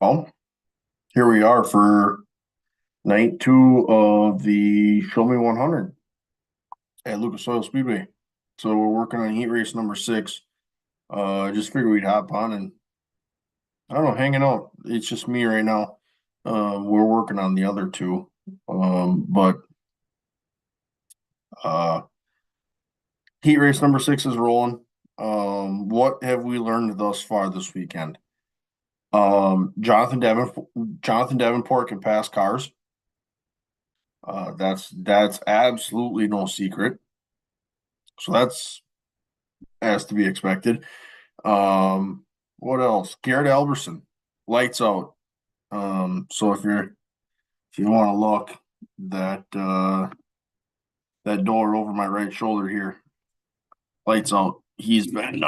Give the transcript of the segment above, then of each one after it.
Well, here we are for night two of the Show Me 100 at Lucas Oil Speedway. So we're working on heat race number six. Just figured we'd hop on and I don't know, hanging out. It's just me right now. We're working on the other two. But uh, heat race number six is rolling. What have we learned thus far this weekend? Jonathan Davenport can pass cars. That's absolutely no secret. So that's as to be expected. What else? Garrett Alberson, lights out. So if you want to look, that that door over my right shoulder here, lights out. He's been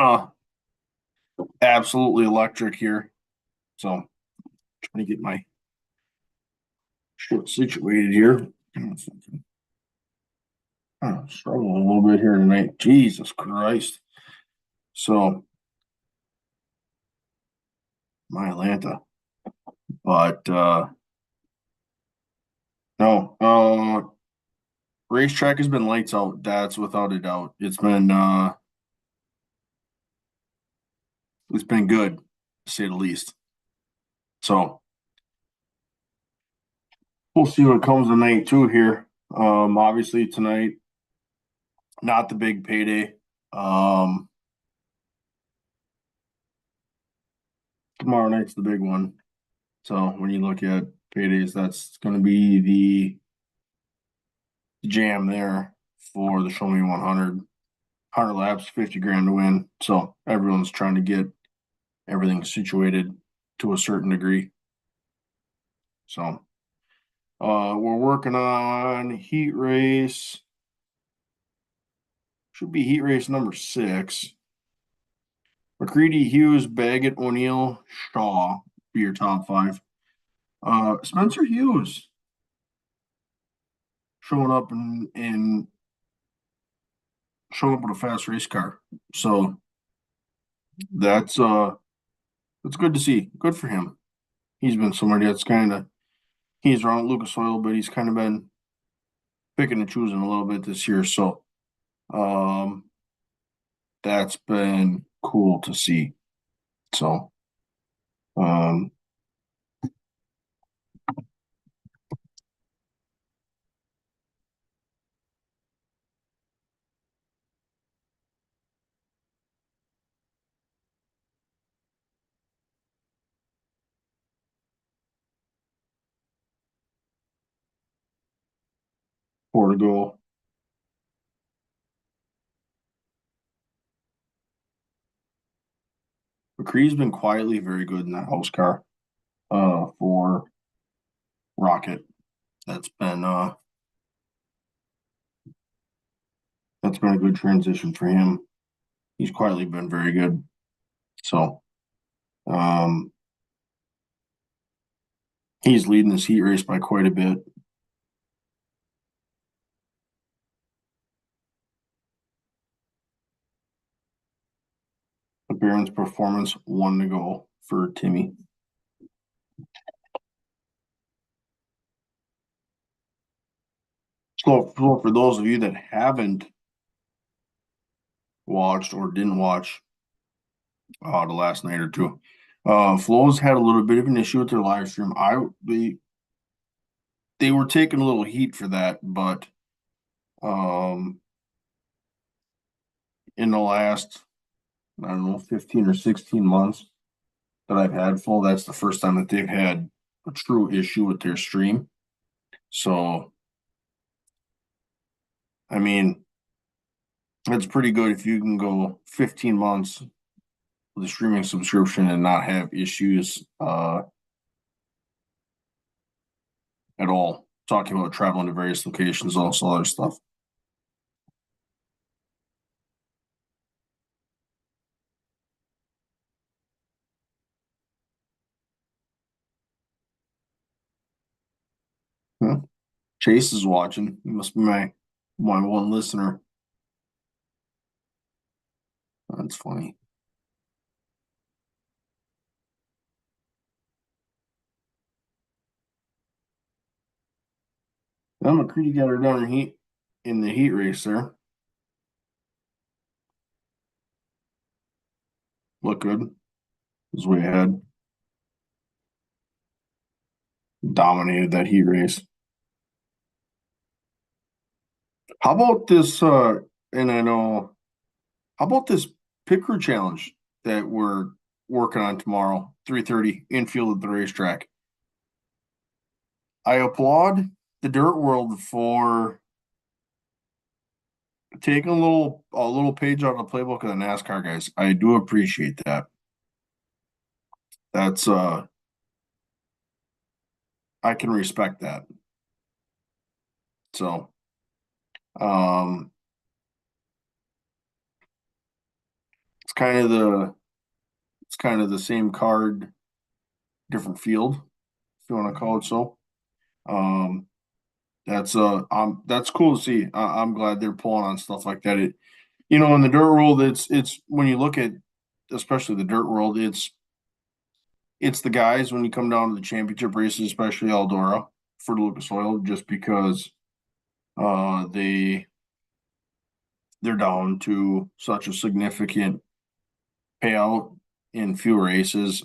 absolutely electric here. So trying to get my shit situated here. Struggling a little bit here tonight. Jesus Christ. So my Atlanta. But no, racetrack has been lights out. That's without a doubt. It's been good, to say the least. So we'll see what comes of night two here. Obviously tonight, not the big payday. Tomorrow night's the big one. So when you look at paydays, that's going to be the jam there for the Show Me 100 laps, 50 grand to win. So everyone's trying to get everything situated to a certain degree. So we're working on heat race. Should be heat race number 6. McCready, Hughes, Baggett, O'Neill, Shaw be your top 5. Spencer Hughes showing up in showing up with a fast race car. So that's good to see. Good for him. He's been somebody that's he's around Lucas Oil, but he's kind of been picking and choosing a little bit this year. So um that's been cool to see. So um Portugal. McCree's been quietly very good in that house car for Rocket. That's been uh that's been a good transition for him. He's quietly been very good. So um he's leading this heat race by quite a bit. The Barron's performance 1 to go for Timmy. So for those of you that haven't watched or didn't watch the last night or two, Flo's had a little bit of an issue with their live stream. They were taking a little heat for that, but um in the last, I don't know, 15 or 16 months that I've had Flo, that's the first time that they've had a true issue with their stream. So I mean, it's pretty good if you can go 15 months with a streaming subscription and not have issues at all. Talking about traveling to various locations, also other stuff. Yeah. Chase is watching. He must be my one listener. That's funny. And McCready got her done in the heat race there. Look good. Was way ahead. Dominated that heat race. How about this and I know how about this pit crew challenge that we're working on tomorrow, 3:30 infield at the racetrack. I applaud the dirt world for taking a little page out of the playbook of the NASCAR guys. I do appreciate that. That's I can respect that. So um it's kind of the same card, different field, if you want to call it so. Um that's cool to see. I'm glad they're pulling on stuff like that. In the dirt world, it's when you look at especially the dirt world, it's the guys when you come down to the championship races, especially Eldora for Lucas Oil, just because uh they they're down to such a significant payout in few races.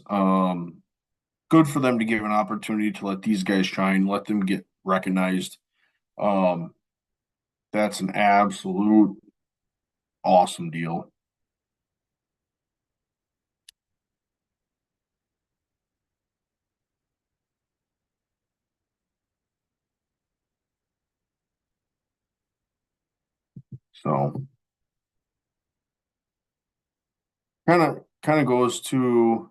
Good for them to give an opportunity to let these guys shine, let them get recognized. Um, that's an absolute awesome deal. So kind of goes to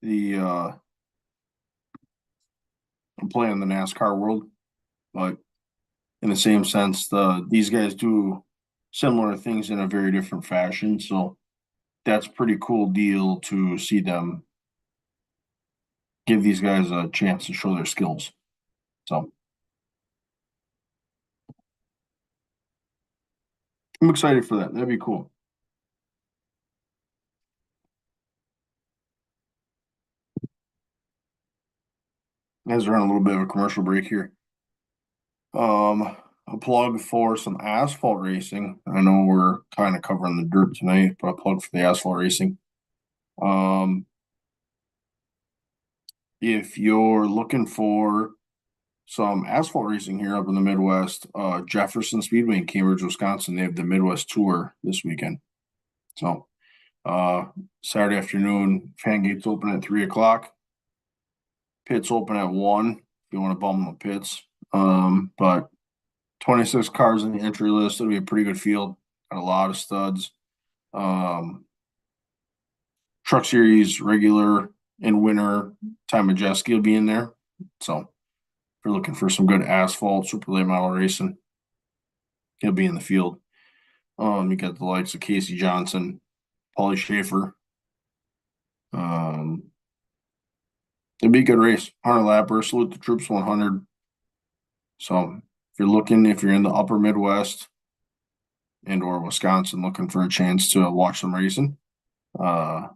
the play in the NASCAR world, but in the same sense, these guys do similar things in a very different fashion. So that's a pretty cool deal to see them give these guys a chance to show their skills. So I'm excited for that. That'd be cool. As we're on a little bit of a commercial break here. A plug for some asphalt racing. I know we're kind of covering the dirt tonight, but a plug for the asphalt racing. Um, if you're looking for some asphalt racing here up in the Midwest, Jefferson Speedway in Cambridge, Wisconsin, they have the Midwest Tour this weekend. So, Saturday afternoon, fan gates open at 3 o'clock. Pits open at 1 if you want to bum the pits. But 26 cars in the entry list. It'll be a pretty good field. Got a lot of studs. Um, Truck Series regular and winner Ty Majeski will be in there. So if you're looking for some good asphalt super late model racing, he'll be in the field. You got the likes of Casey Johnson, Paulie Schaefer. Um, it'll be a good race. 100 lapper, salute the troops 100. So if you're in the upper Midwest and or Wisconsin looking for a chance to watch some racing, uh,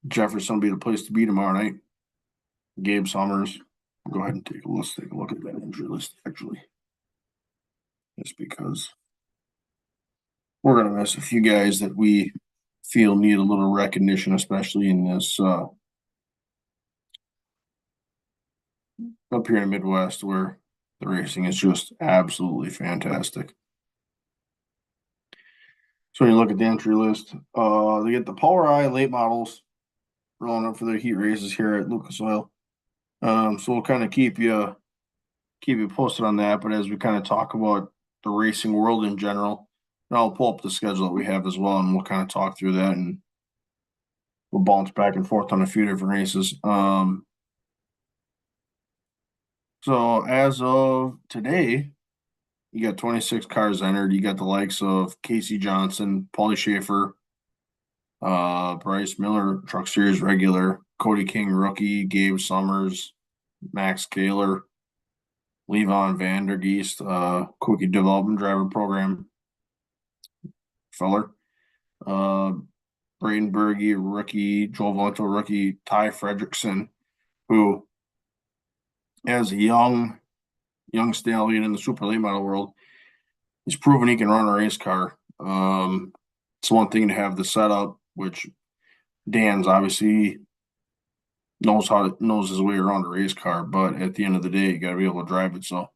Jefferson will be the place to be tomorrow night. Gabe Summers. Go ahead and take a look at that injury list actually. Just because we're gonna miss a few guys that we feel need a little recognition, especially in this up here in the Midwest where the racing is just absolutely fantastic. So when you look at the entry list, they get the POWRi late models rolling up for their heat races here at Lucas Oil. So we'll kind of keep you posted on that. But as we kind of talk about the racing world in general, and I'll pull up the schedule that we have as well, and we'll kind of talk through that, and we'll bounce back and forth on a few different races. So as of today, you got 26 cars entered. You got the likes of Casey Johnson, Paulie Schaefer, Bryce Miller, Truck Series regular, Cody King rookie, Gabe Summers, Max Kaler, Levon Vandergeest, Cookie Development Driver Program feller, uh, Braden Berge rookie, Joel Valento rookie, Ty Fredrickson, who as a young stallion in the super late model world, he's proven he can run a race car. It's one thing to have the setup, which Dan's obviously knows his way around a race car, but at the end of the day, you got to be able to drive it. So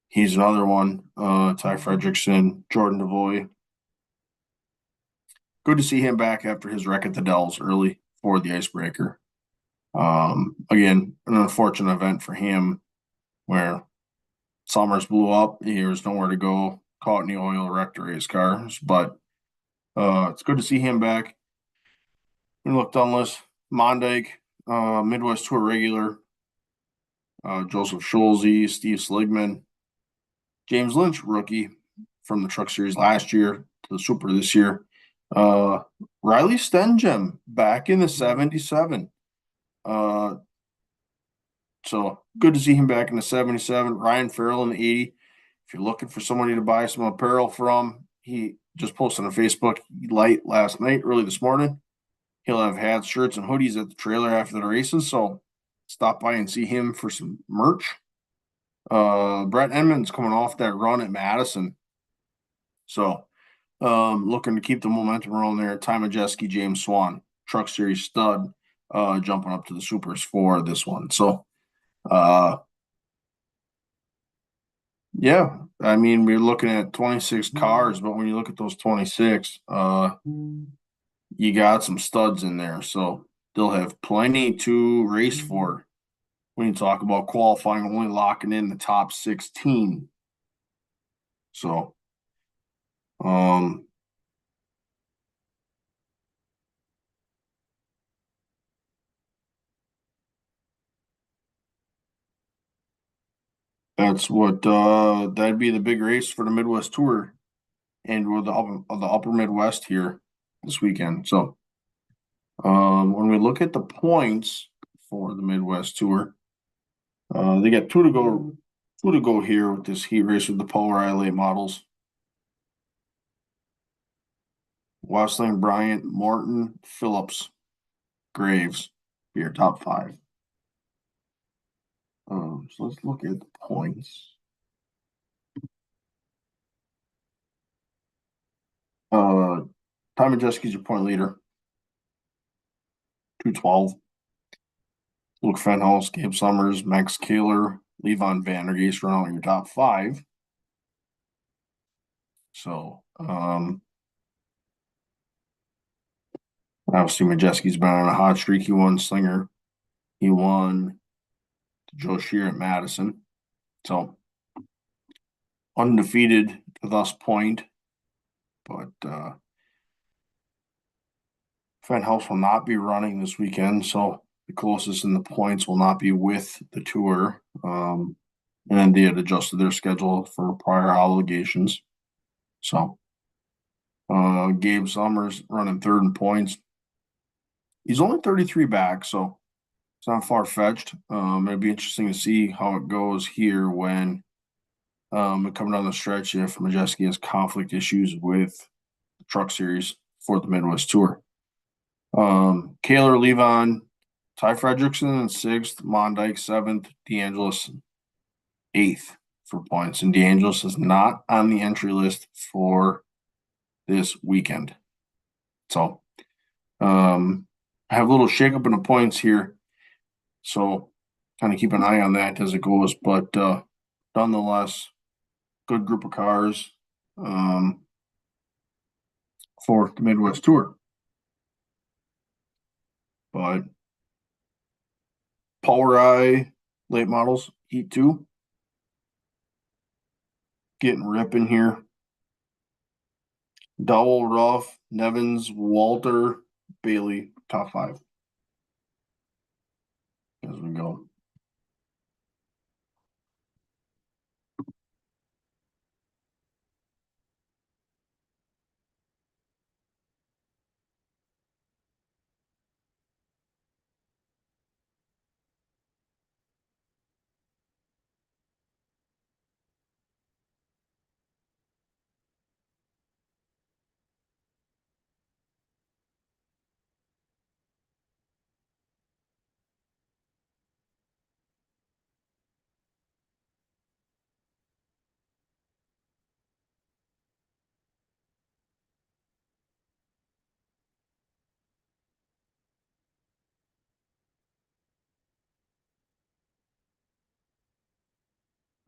he's another one. Ty Fredrickson, Jordan Devoy. Good to see him back after his wreck at the Dells early for the icebreaker. Again, an unfortunate event for him where Summers blew up. He was nowhere to go, caught in the oil, wrecked a race cars. But it's good to see him back. We looked on list. Mondyke, Midwest Tour regular, Joseph Schulze, Steve Sligman, James Lynch, rookie from the Truck Series last year to the Super this year. Riley Stengem back in the 77. So good to see him back in the 77. Ryan Farrell in the 80. If you're looking for somebody to buy some apparel from, he just posted on Facebook light last night, early this morning. He'll have hats, shirts, and hoodies at the trailer after the races. So stop by and see him for some merch. Brett Edmonds coming off that run at Madison. So looking to keep the momentum rolling there. Ty Majeski, James Swan, Truck Series stud, jumping up to the Supers for this one. So yeah, I mean, we're looking at 26 cars, but when you look at those 26, you got some studs in there. So they'll have plenty to race for when you talk about qualifying, only locking in the top 16. So, um, that's what that'd be the big race for the Midwest Tour and with the upper Midwest here this weekend. So, when we look at the points for the Midwest Tour, they got two to go here with this heat race with the Power late models. Westling, Bryant, Morton, Phillips, Graves be your top five. So let's look at the points. Ty Majeski's your point leader, 212. Luke Fenhaus, Gabe Summers, Max Kaler, Levon Vandergeest run out your top five. So, obviously Majeski's been on a hot streak. He won Slinger. He won Joe Shear at Madison. So, undefeated to thus point. But Fenhaus will not be running this weekend. So, the closest in the points will not be with the tour. And then they had adjusted their schedule for prior obligations. So, Gabe Summers running third in points. He's only 33 back, so it's not far fetched. It'd be interesting to see how it goes here when coming down the stretch if Majeski has conflict issues with the Truck Series for the Midwest Tour. Kaler Levon, Ty Fredrickson in sixth, Mondyke seventh, DeAngelis eighth for points, and DeAngelis is not on the entry list for this weekend. So, I have a little shakeup in the points here. So, kind of keep an eye on that as it goes. But nonetheless, good group of cars for the Midwest Tour. But POWRi late models, Heat 2, getting ripping here. Dowell, Ruff, Nevins, Walter, Bailey, top five. As we go.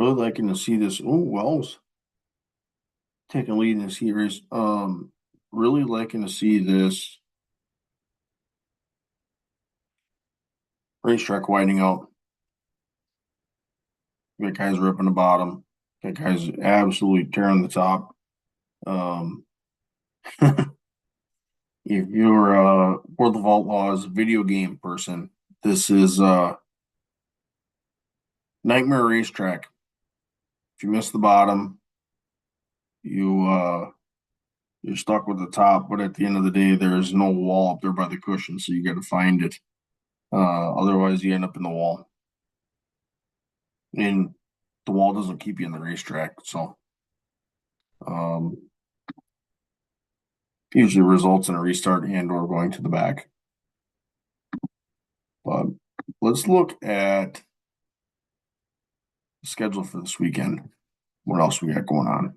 Really liking to see this. Oh, Wells taking a lead in this heat race. Really liking to see this racetrack widening out. That guy's ripping the bottom. That guy's absolutely tearing the top. If you're a World of Outlaws video game person, this is Nightmare Racetrack. If you miss the bottom, you're stuck with the top, but at the end of the day, there is no wall up there by the cushion, so you got to find it. Otherwise, you end up in the wall, and the wall doesn't keep you in the racetrack. So, um, usually results in a restart and/or going to the back. But let's look at the schedule for this weekend. What else we got going on?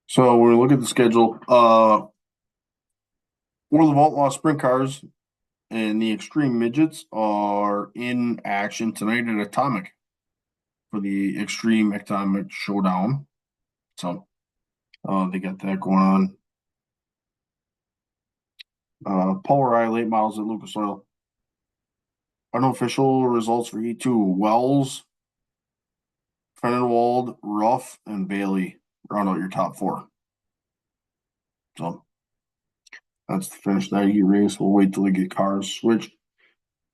So when we look at the schedule, World of Outlaw Sprint Cars and the Extreme Midgets are in action tonight at Atomic for the Extreme Atomic Showdown. So they got that going on. POWRi late models at Lucas Oil. Unofficial results for E2. Wells, Frenenwald, Ruff, and Bailey round out your top four. So that's the finish that heat race. We'll wait till we get cars switched.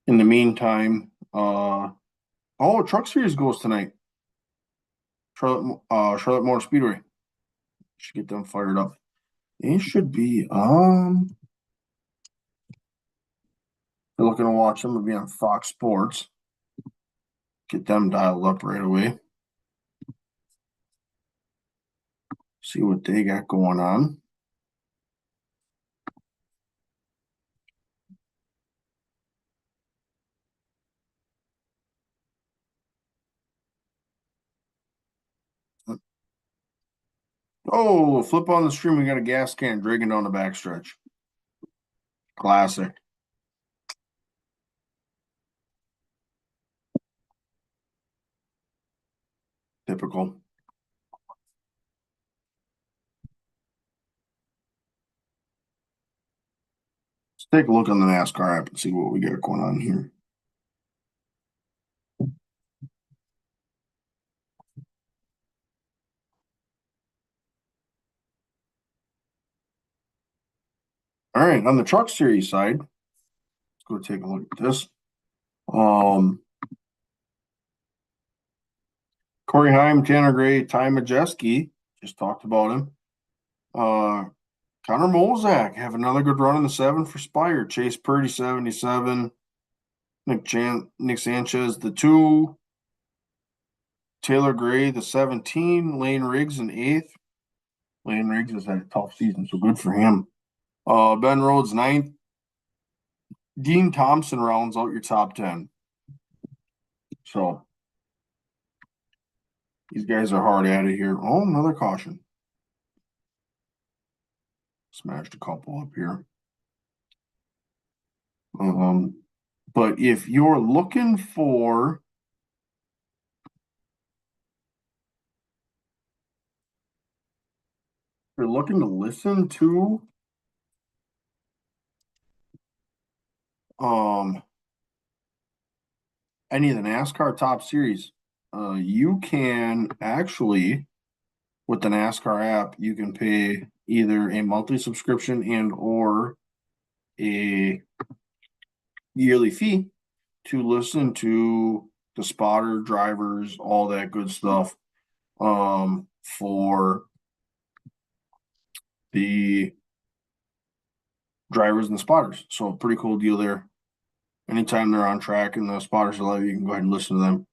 In the meantime, Truck Series goes tonight. Charlotte Motor Speedway. Should get them fired up. They should be they're looking to watch them. It'll be on Fox Sports. Get them dialed up right away. See what they got going on. Oh, flip on the stream. We got a gas can dragging down the backstretch. Classic. Typical. Let's take a look on the NASCAR app and see what we got going on here. All right, on the Truck Series side, let's go take a look at this. Corey Heim, Tanner Gray, Ty Majeski, just talked about him. Connor Molzak have another good run in the 7 for Spire. Chase Purdy 77. Nick Sanchez the 2. Taylor Gray the 17. Lane Riggs in 8th. Lane Riggs has had a tough season, so good for him. Ben Rhodes 9th. Dean Thompson rounds out your top 10. So these guys are hard at it here. Oh, another caution. Smashed a couple up here. But if you're looking for you're looking to listen to any of the NASCAR Top Series, you can actually with the NASCAR app, you can pay either a monthly subscription and or a yearly fee to listen to the spotter drivers, all that good stuff for the drivers and the spotters. So pretty cool deal there. Anytime they're on track and the spotters are live, you can go ahead and listen to them.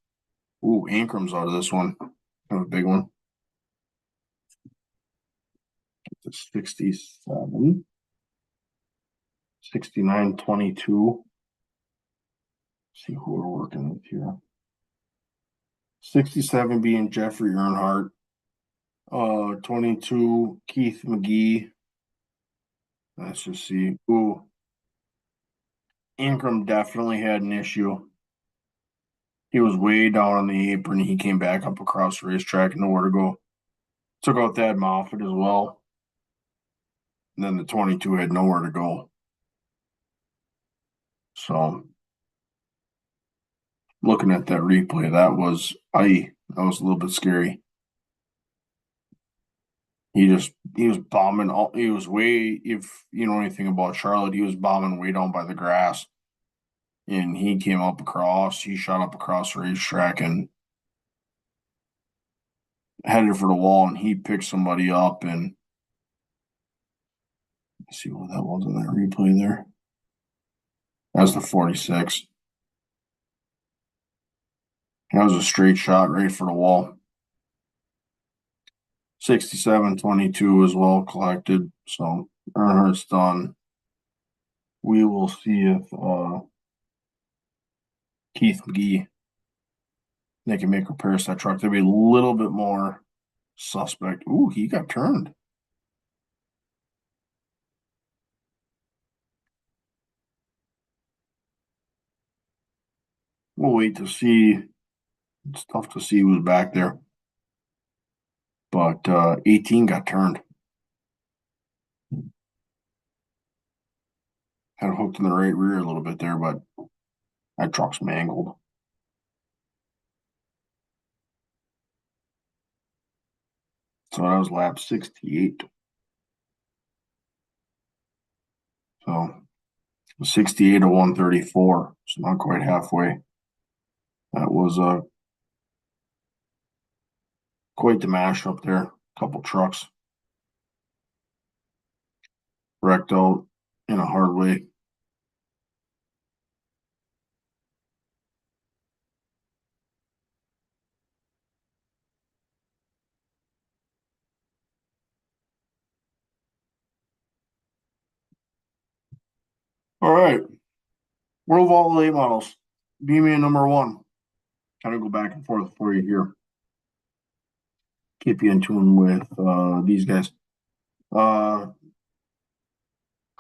Ooh, Ankram's out of this one. Kind of a big one. It's 67. 69-22. See who we're working with here. 67 being Jeffrey Earnhardt. 22, Keith McGee. Let's just see. Ooh. Ingram definitely had an issue. He was way down on the apron. He came back up across the racetrack and nowhere to go. Took out Thad Moffitt as well. And then the 22 had nowhere to go. So looking at that replay, that was that was a little bit scary. He was bombing all he was way if you know anything about Charlotte, he was bombing way down by the grass. And he came up across, he shot up across the racetrack and headed for the wall and he picked somebody up and let's see what that was in that replay there. That's the 46. That was a straight shot right for the wall. 67-22 as well collected. So Earnhardt's done. We will see if Keith McGee they can make repairs to that truck. There'll be a little bit more suspect. Ooh, he got turned. We'll wait to see. It's tough to see who's back there. But 18 got turned. Had it hooked in the right rear a little bit there, but that truck's mangled. So that was lap 68. So 68 to 134. So not quite halfway. That was quite the mash up there. Couple trucks wrecked out in a hard way. All right. World of all late models. B-Man number one. Kind of go back and forth for you here. Keep you in tune with these guys. Trevor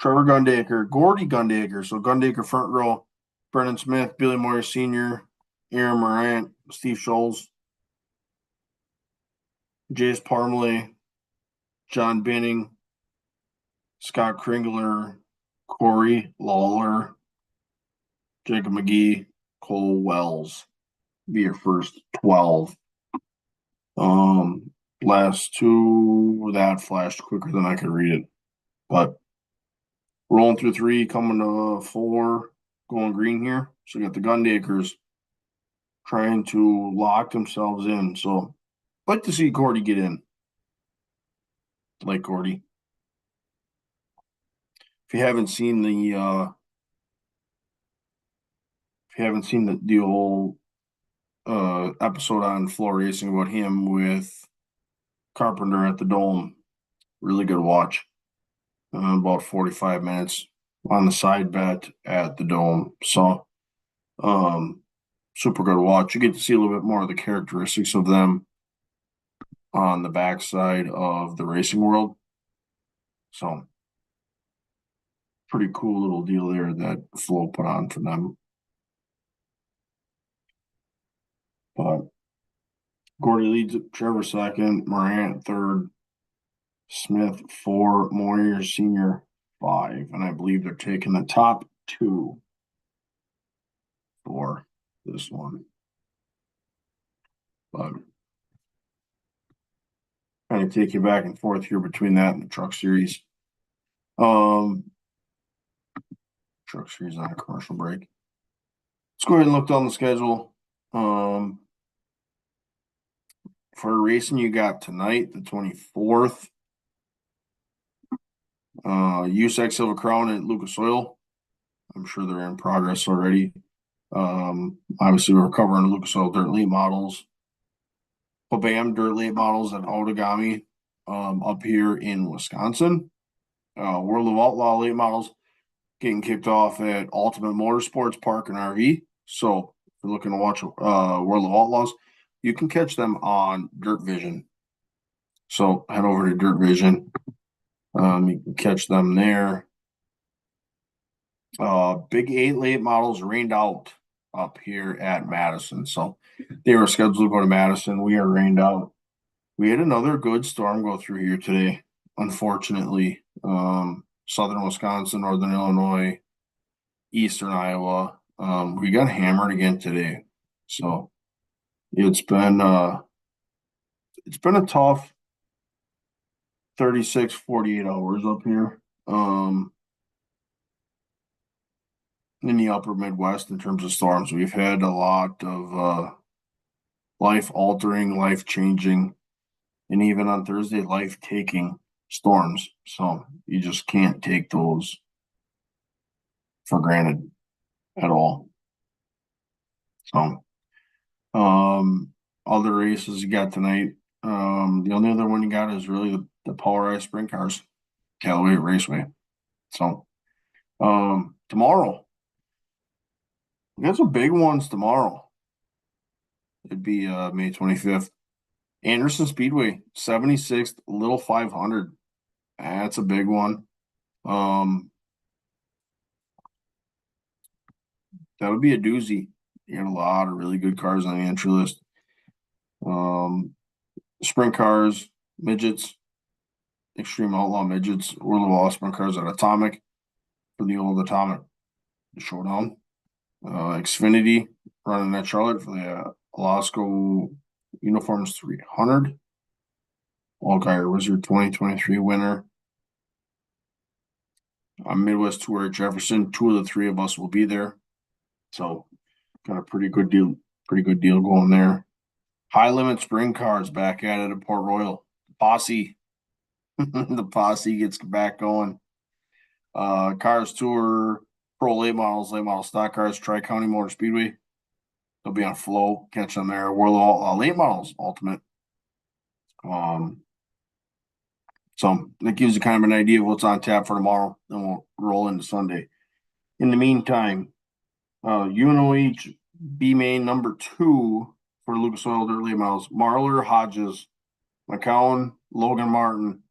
Gundaker, Gordy Gundaker. So Gundaker front row. Brendan Smith, Billy Moyer Sr., Aaron Morant, Steve Scholes, Jace Parmalee, John Binning, Scott Kringler, Corey Lawler, Jacob McGee, Cole Wells. Be your first 12. Last two, that flashed quicker than I could read it. But rolling through 3, coming to 4, going green here. So you got the Gundakers trying to lock themselves in. So I'd like to see Gordy get in. Like Gordy. If you haven't seen the whole episode on Floor Racing about him with Carpenter at the Dome, really good watch. About 45 minutes on the side bet at the Dome. So super good watch. You get to see a little bit more of the characteristics of them on the backside of the racing world. So pretty cool little deal there that Flo put on for them. But Gordy leads it, Trevor second, Morant third, Smith 4, Moyer Sr. 5. And I believe they're taking the top 2 for this one. But kind of take you back and forth here between that and the Truck Series. Truck Series on a commercial break. Let's go ahead and look down the schedule. For racing you got tonight, the 24th. USAC Silver Crown at Lucas Oil. I'm sure they're in progress already. Obviously, we're covering Lucas Oil Dirt Late models. Bam Dirt Late models at Outagamie up here in Wisconsin. World of Outlaw Late models getting kicked off at Ultimate Motorsports Park and RV. So if you're looking to watch World of Outlaws, you can catch them on Dirt Vision. So head over to Dirt Vision. You can catch them there. Big 8 late models rained out up here at Madison. So they were scheduled to go to Madison. We are rained out. We had another good storm go through here today, unfortunately. Southern Wisconsin, Northern Illinois, Eastern Iowa. We got hammered again today. So it's been a tough 36, 48 hours up here. In the upper Midwest in terms of storms. We've had a lot of life altering, life changing, and even on Thursday, life taking storms. So you just can't take those for granted at all. So, other races you got tonight. The only other one you got is really the Polarized Sprint Cars, Callaway Raceway. So, tomorrow, we got some big ones tomorrow. It'd be May 25th. Anderson Speedway, 76th, Little 500. That's a big one. That would be a doozy. You got a lot of really good cars on the entry list. Sprint cars, midgets, Extreme Outlaw midgets, World of All Sprint cars at Atomic for the old Atomic Showdown. Xfinity running at Charlotte for the Alaska Uniforms 300. Allgaier was your 2023 winner. Midwest Tour at Jefferson. Two of the three of us will be there. So got a pretty good deal going there. High limit spring cars back at it at Port Royal. Posse. The posse gets back going. Cars Tour, Pro late model stock cars, Tri County Motor Speedway. They'll be on flow, catch them there. World of late models ultimate. So that gives you kind of an idea of what's on tap for tomorrow. Then we'll roll into Sunday. In the meantime, UNOH B main number 2 for Lucas Oil Dirt Late Models. Marlar, Hodges, McCowan, Logan Martin,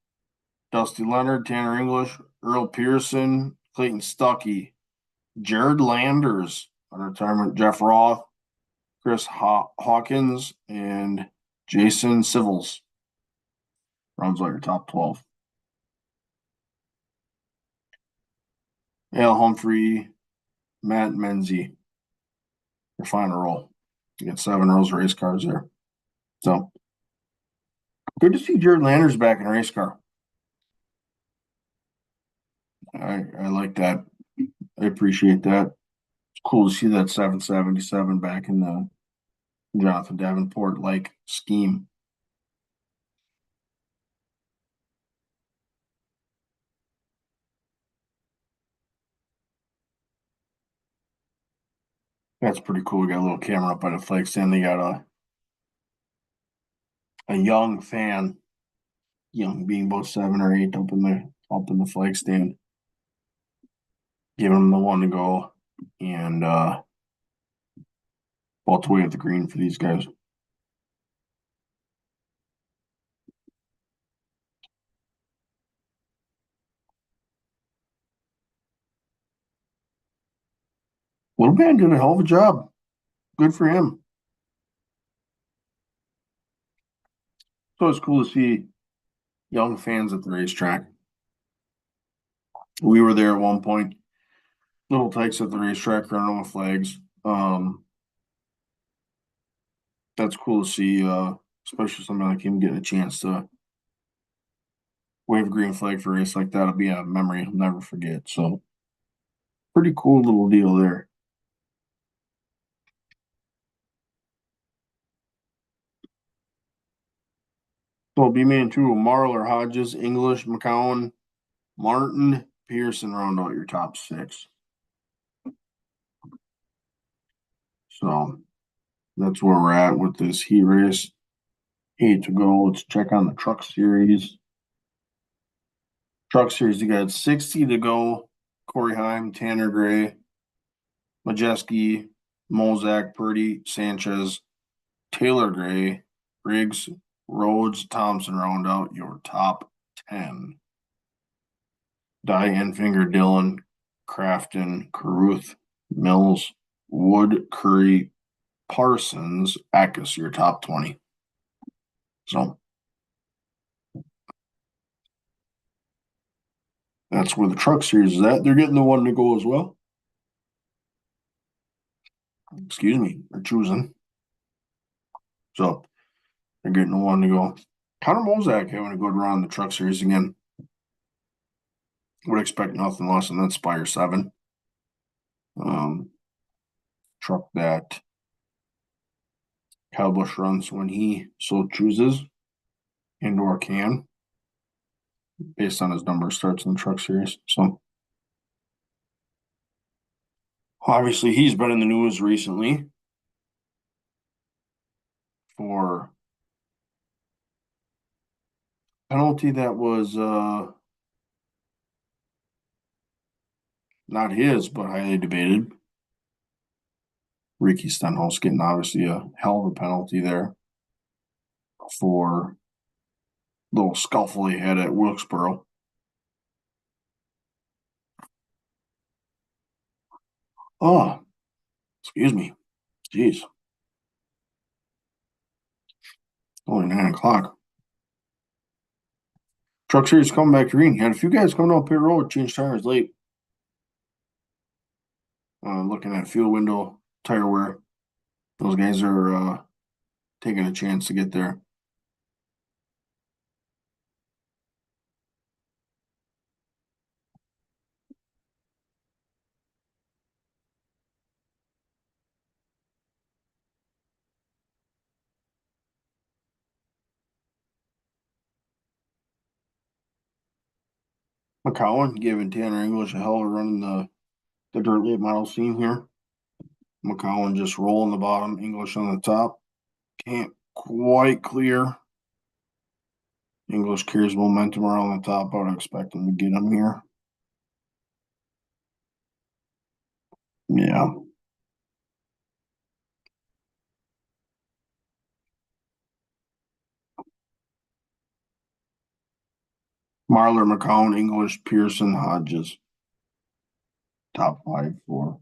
Dusty Leonard, Tanner English, Earl Pearson, Clayton Stuckey, Jared Landers on retirement, Jeff Roth, Chris Hawkins, and Jason Civils. Rounds out your top 12. Al Humphrey, Matt Menzie. Your final roll. You got 7 rows of race cars there. So good to see Jared Landers back in a race car. I like that. I appreciate that. It's cool to see that 777 back in the Jonathan Davenport like scheme. That's pretty cool. We got a little camera up by the flag stand. They got a young fan, young being about 7 or 8, up in the flag stand, giving them the one to go, and all the way at the green for these guys. Little man did a hell of a job. Good for him. So it's cool to see young fans at the racetrack. We were there at one point. Little tykes at the racetrack running with flags. That's cool to see, especially somebody like him getting a chance to wave a green flag for a race like that. It'll be a memory I'll never forget. So pretty cool little deal there. So B-Man 2, Marlar, Hodges, English, McCowan, Martin, Pearson round out your top 6. So that's where we're at with this heat race. 8 to go. Let's check on the truck series. Truck series, you got 60 to go. Corey Heim, Tanner Gray, Majeski, Mozak, Purdy, Sanchez, Taylor Gray, Riggs, Rhodes, Thompson round out your top 10. Enfinger, Dillon, Crafton, Caruth, Mills, Wood, Curry, Parsons, Eckes, your top 20. So that's where the truck series is at. They're getting the one to go as well. Excuse me, they're choosing. So they're getting the one to go. Connor Mozak having a good run in the truck series again. Would expect nothing less than that Spire 7. Truck that Kyle Busch runs when he so chooses, and/or can, based on his number of starts in the truck series. So obviously he's been in the news recently for penalty that was not his, but highly debated. Ricky Stenhouse getting obviously a hell of a penalty there for the little scuffle he had at Wilkesboro. Oh, excuse me. Jeez. Only 9 o'clock. Truck series coming back green. Had a few guys coming out pit road, change tires late. Looking at fuel window, tire wear. Those guys are taking a chance to get there. McCowan giving Tanner English a hell of a run in the dirt late model scene here. McCowan just rolling the bottom, English on the top. Can't quite clear. English carries momentum around the top. I would expect him to get him here. Yeah. Marlar, McCown, English, Pearson, Hodges. Top 5 for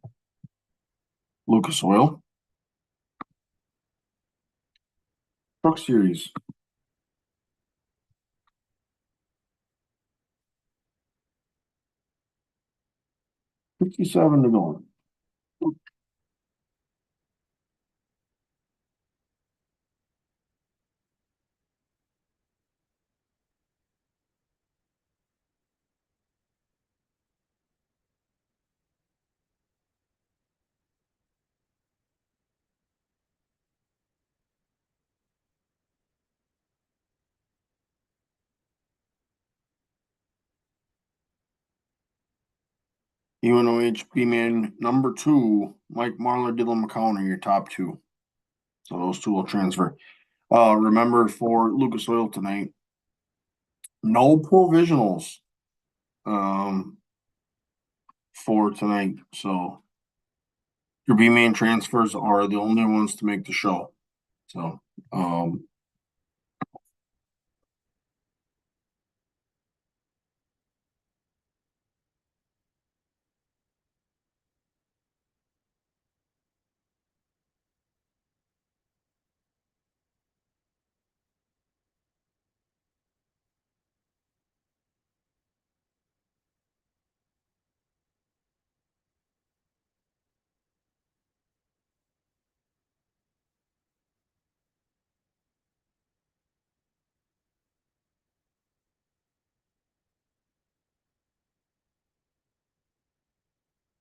Lucas Oil. Truck Series. 57 to go. UNOH B-Man number 2, Mike Marlar, Dylan McCown are your top 2. So those 2 will transfer. Remember for Lucas Oil tonight, no provisionals for tonight. So your B-Man transfers are the only ones to make the show. So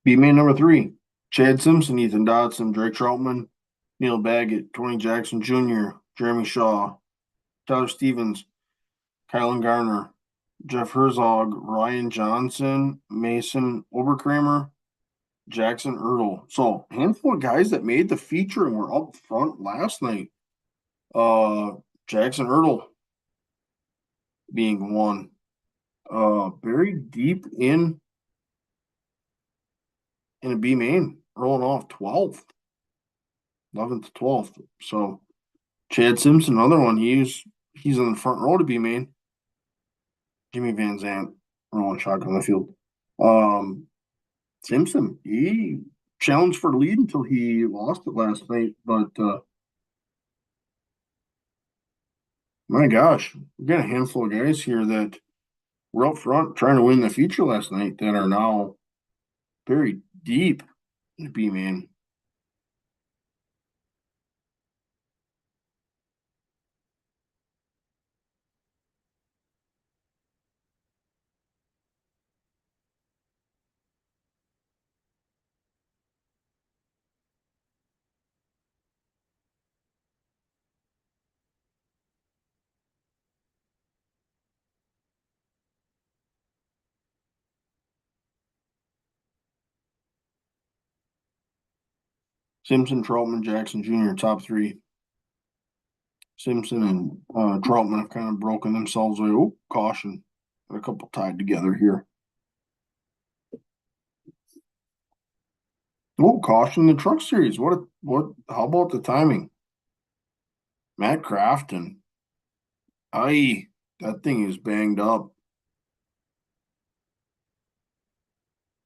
B-Man number 3, Chad Simpson, Ethan Dodson, Drake Troutman, Neil Baggett, Tony Jackson Jr., Jeremy Shaw, Tyler Stevens, Kylan Garner, Jeff Herzog, Ryan Johnson, Mason Oberkramer, Jackson Ertl. So handful of guys that made the feature and were up front last night. Jackson Ertl being one. Very deep in a B main, rolling off 12th, 11th to 12th. So Chad Simpson, another one. He's in the front row to B main. Jimmy Van Zant rolling shotgun on the field. Simpson, he challenged for the lead until he lost it last night. But my gosh, we got a handful of guys here that were up front trying to win the feature last night that are now very deep in the B man. Simpson, Troutman, Jackson Jr. top three. Simpson and Troutman have kind of broken themselves away. Oh, caution. Got a couple tied together here. Oh, caution the truck series. How about the timing? Matt Crafton. Aye, that thing is banged up.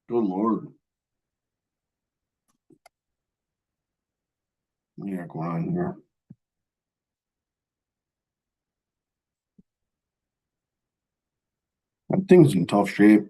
Good Lord. What do you got going on here? That thing's in tough shape.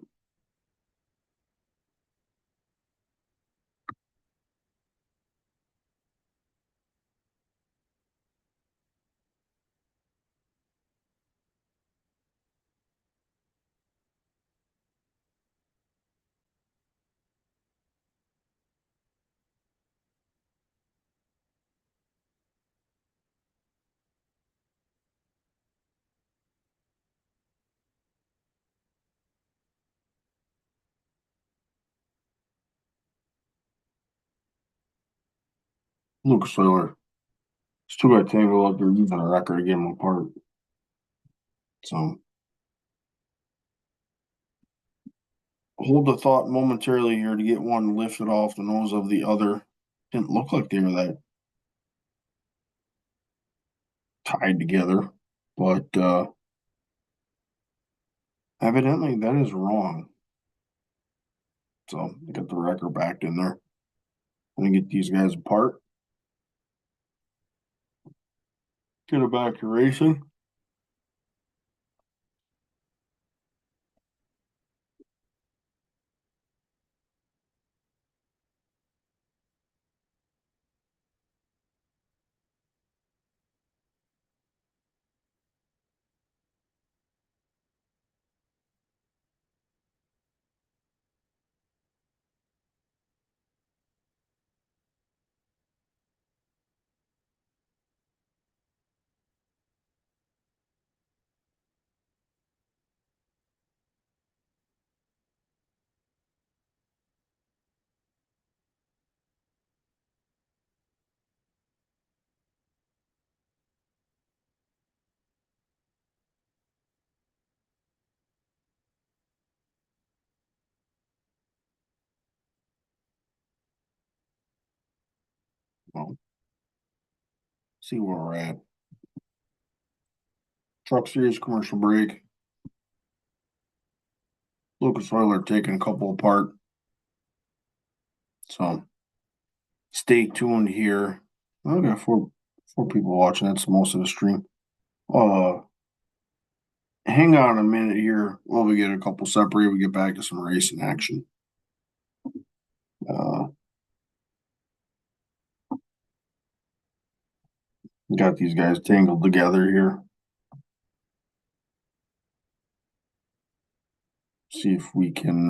Lucas Oiler. Still got tangled up there, even a record to get them apart. So hold the thought momentarily here to get one lifted off the nose of the other. Didn't look like they were that tied together, but evidently that is wrong. So I got the wrecker back in there. I'm gonna get these guys apart. Get it back to racing. Well, see where we're at. Truck series commercial break. Lucas Oiler taking a couple apart. So stay tuned here. I got four people watching. That's most of the stream. Uh, hang on a minute here while we get a couple separated. We get back to some racing action. Uh, got these guys tangled together here. See if we can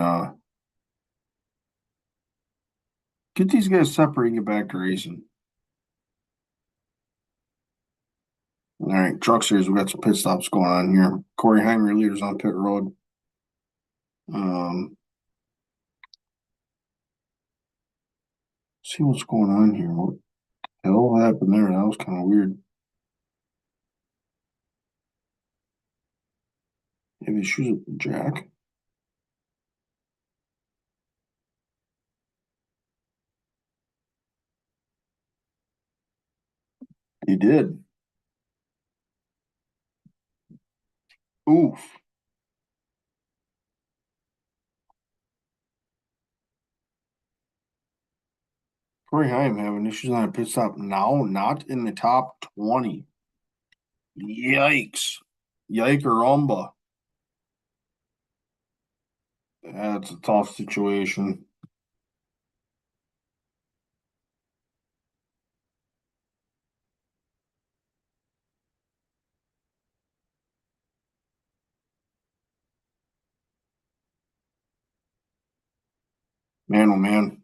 get these guys separated and get back to racing. All right, truck series. We got some pit stops going on here. Corey Heimer leaders on pit road. See what's going on here. What the hell happened there? That was kind of weird. Have issues with the jack? He did. Oof. Corey Heim having issues on a pit stop now, not in the top 20. Yikes. Yikerumba. That's a tough situation. Man, oh man.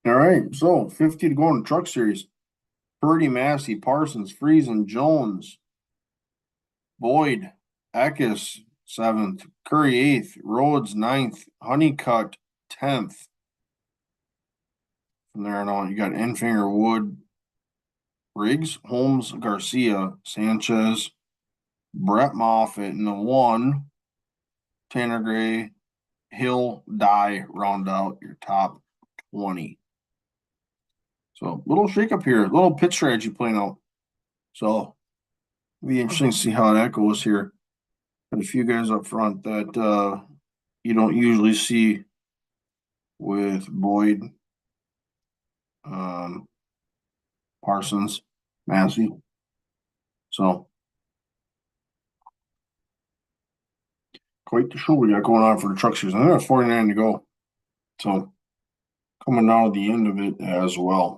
All right, so 50 to go in the truck series. Purdy, Massey, Parsons, Friesen, Jones, Boyd, Eckes, 7th, Curry, 8th, Rhodes, 9th, Honeycutt, 10th. From there on out, you got Enfinger, Wood, Riggs, Holmes, Garcia, Sanchez, Brett Moffitt in the 1, Tanner Gray, Hill, Dye, round out your top 20. So little shakeup here, little pitch strategy playing out. So be interesting to see how that goes here. Got a few guys up front that you don't usually see with Boyd, um, Parsons, Massey. So quite the show we got going on for the truck season. I got 49 to go. So coming out at the end of it as well.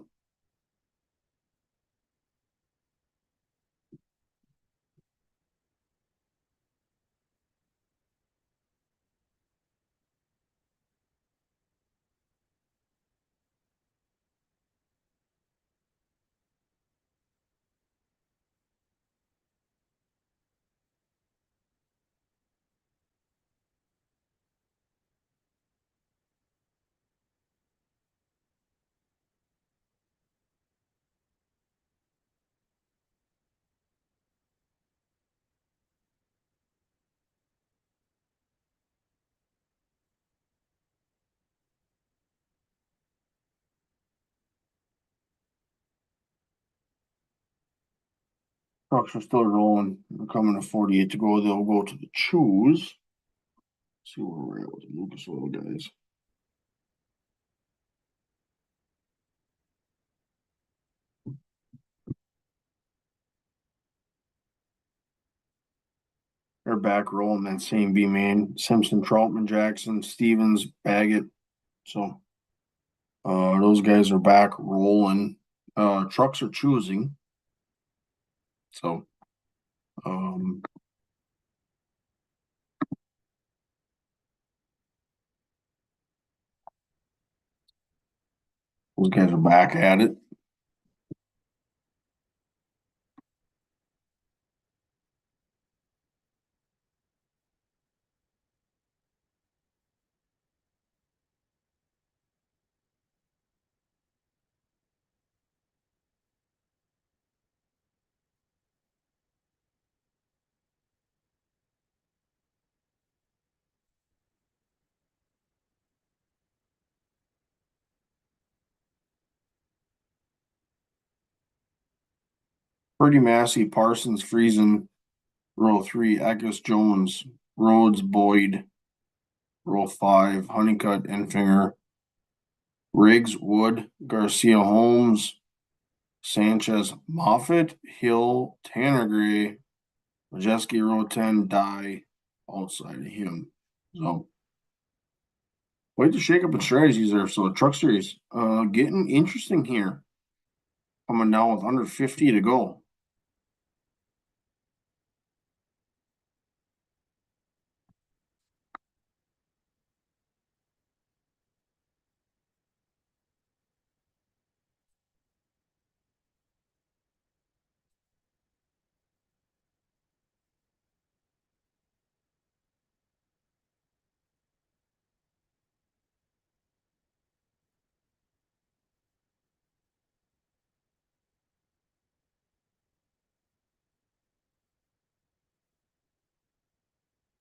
Trucks are still rolling. We're coming to 48 to go. They'll go to the choose. See where we're at with the Lucas Oil guys. They're back rolling that same B main. Simpson, Troutman, Jackson, Stevens, Baggett. So those guys are back rolling. Trucks are choosing. So um, those guys are back at it. Pretty Massey, Parsons, Friesen, row 3, Eckes, Jones, Rhodes, Boyd, row 5, Honeycutt, Enfinger, Riggs, Wood, Garcia, Holmes, Sanchez, Moffitt, Hill, Tanner Gray, Majeski, row 10, Dye outside of him. So quite the shakeup in strategies there. So the truck series getting interesting here. Coming down with under 50 to go.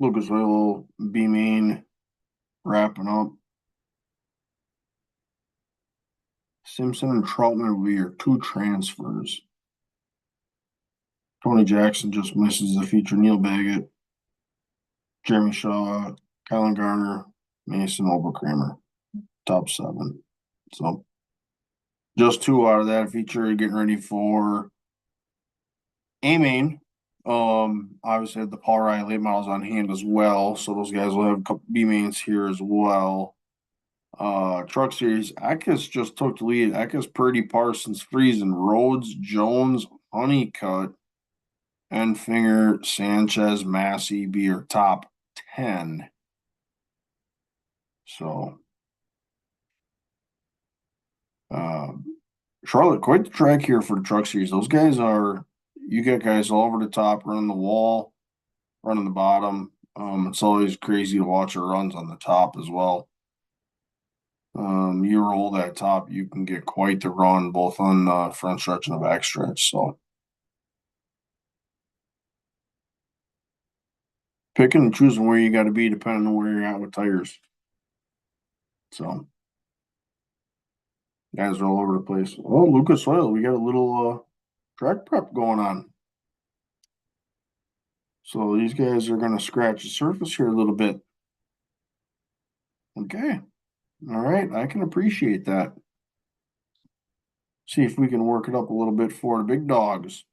Lucas Oil, B main wrapping up. Simpson and Troutman will be your 2 transfers. Tony Jackson just misses the feature. Neil Baggett, Jeremy Shaw, Kylan Garner, Mason Oberkramer, top 7. So just 2 out of that feature, getting ready for A main. Obviously have the Paul Riley late models on hand as well. So those guys will have a couple B mains here as well. Truck Series, Eckes just took the lead. Eckes, Purdy, Parsons, Friesen, Rhodes, Jones, Honeycutt, Enfinger, Sanchez, Massey be your top 10. So, Charlotte, quite the track here for the Truck Series. Those guys are, you got guys all over the top, running the wall, running the bottom. It's always crazy to watch our runs on the top as well. You roll that top, you can get quite the run both on the front stretch and the back stretch. So, picking and choosing where you got to be depending on where you're at with tires. So, guys are all over the place. Oh, Lucas Oil, we got a little track prep going on. So these guys are going to scratch the surface here a little bit. Okay. All right. I can appreciate that. See if we can work it up a little bit for the big dogs.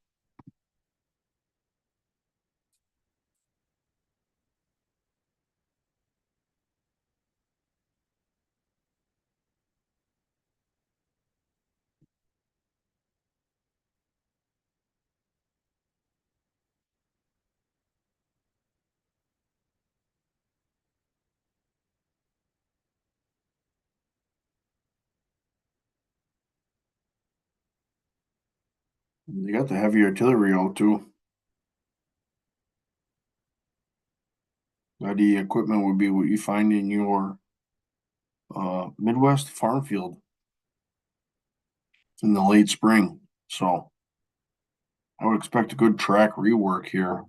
You got the heavy artillery out too. The equipment would be what you find in your Midwest farm field in the late spring. So I would expect a good track rework here.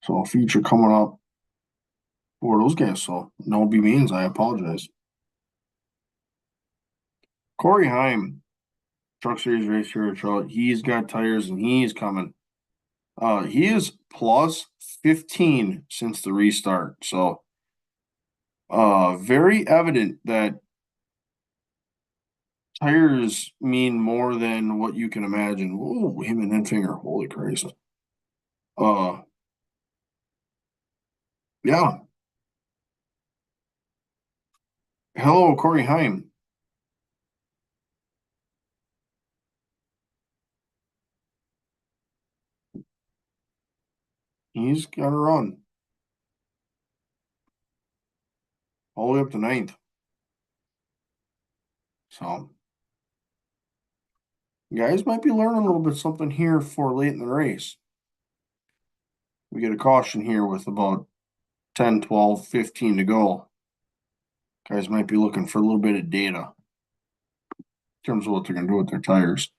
So a feature coming up for those guys. So no B means I apologize. Corey Heim, Truck Series race here at Charlotte. He's got tires and he's coming. He is plus 15 since the restart. So very evident that tires mean more than what you can imagine. Oh, him and Enfinger, holy Christ. Uh yeah. Hello, Corey Heim. He's got a run all the way up to 9th. So guys might be learning a little bit something here for late in the race. We get a caution here with about 10, 12, 15 to go. Guys might be looking for a little bit of data in terms of what they're going to do with their tires.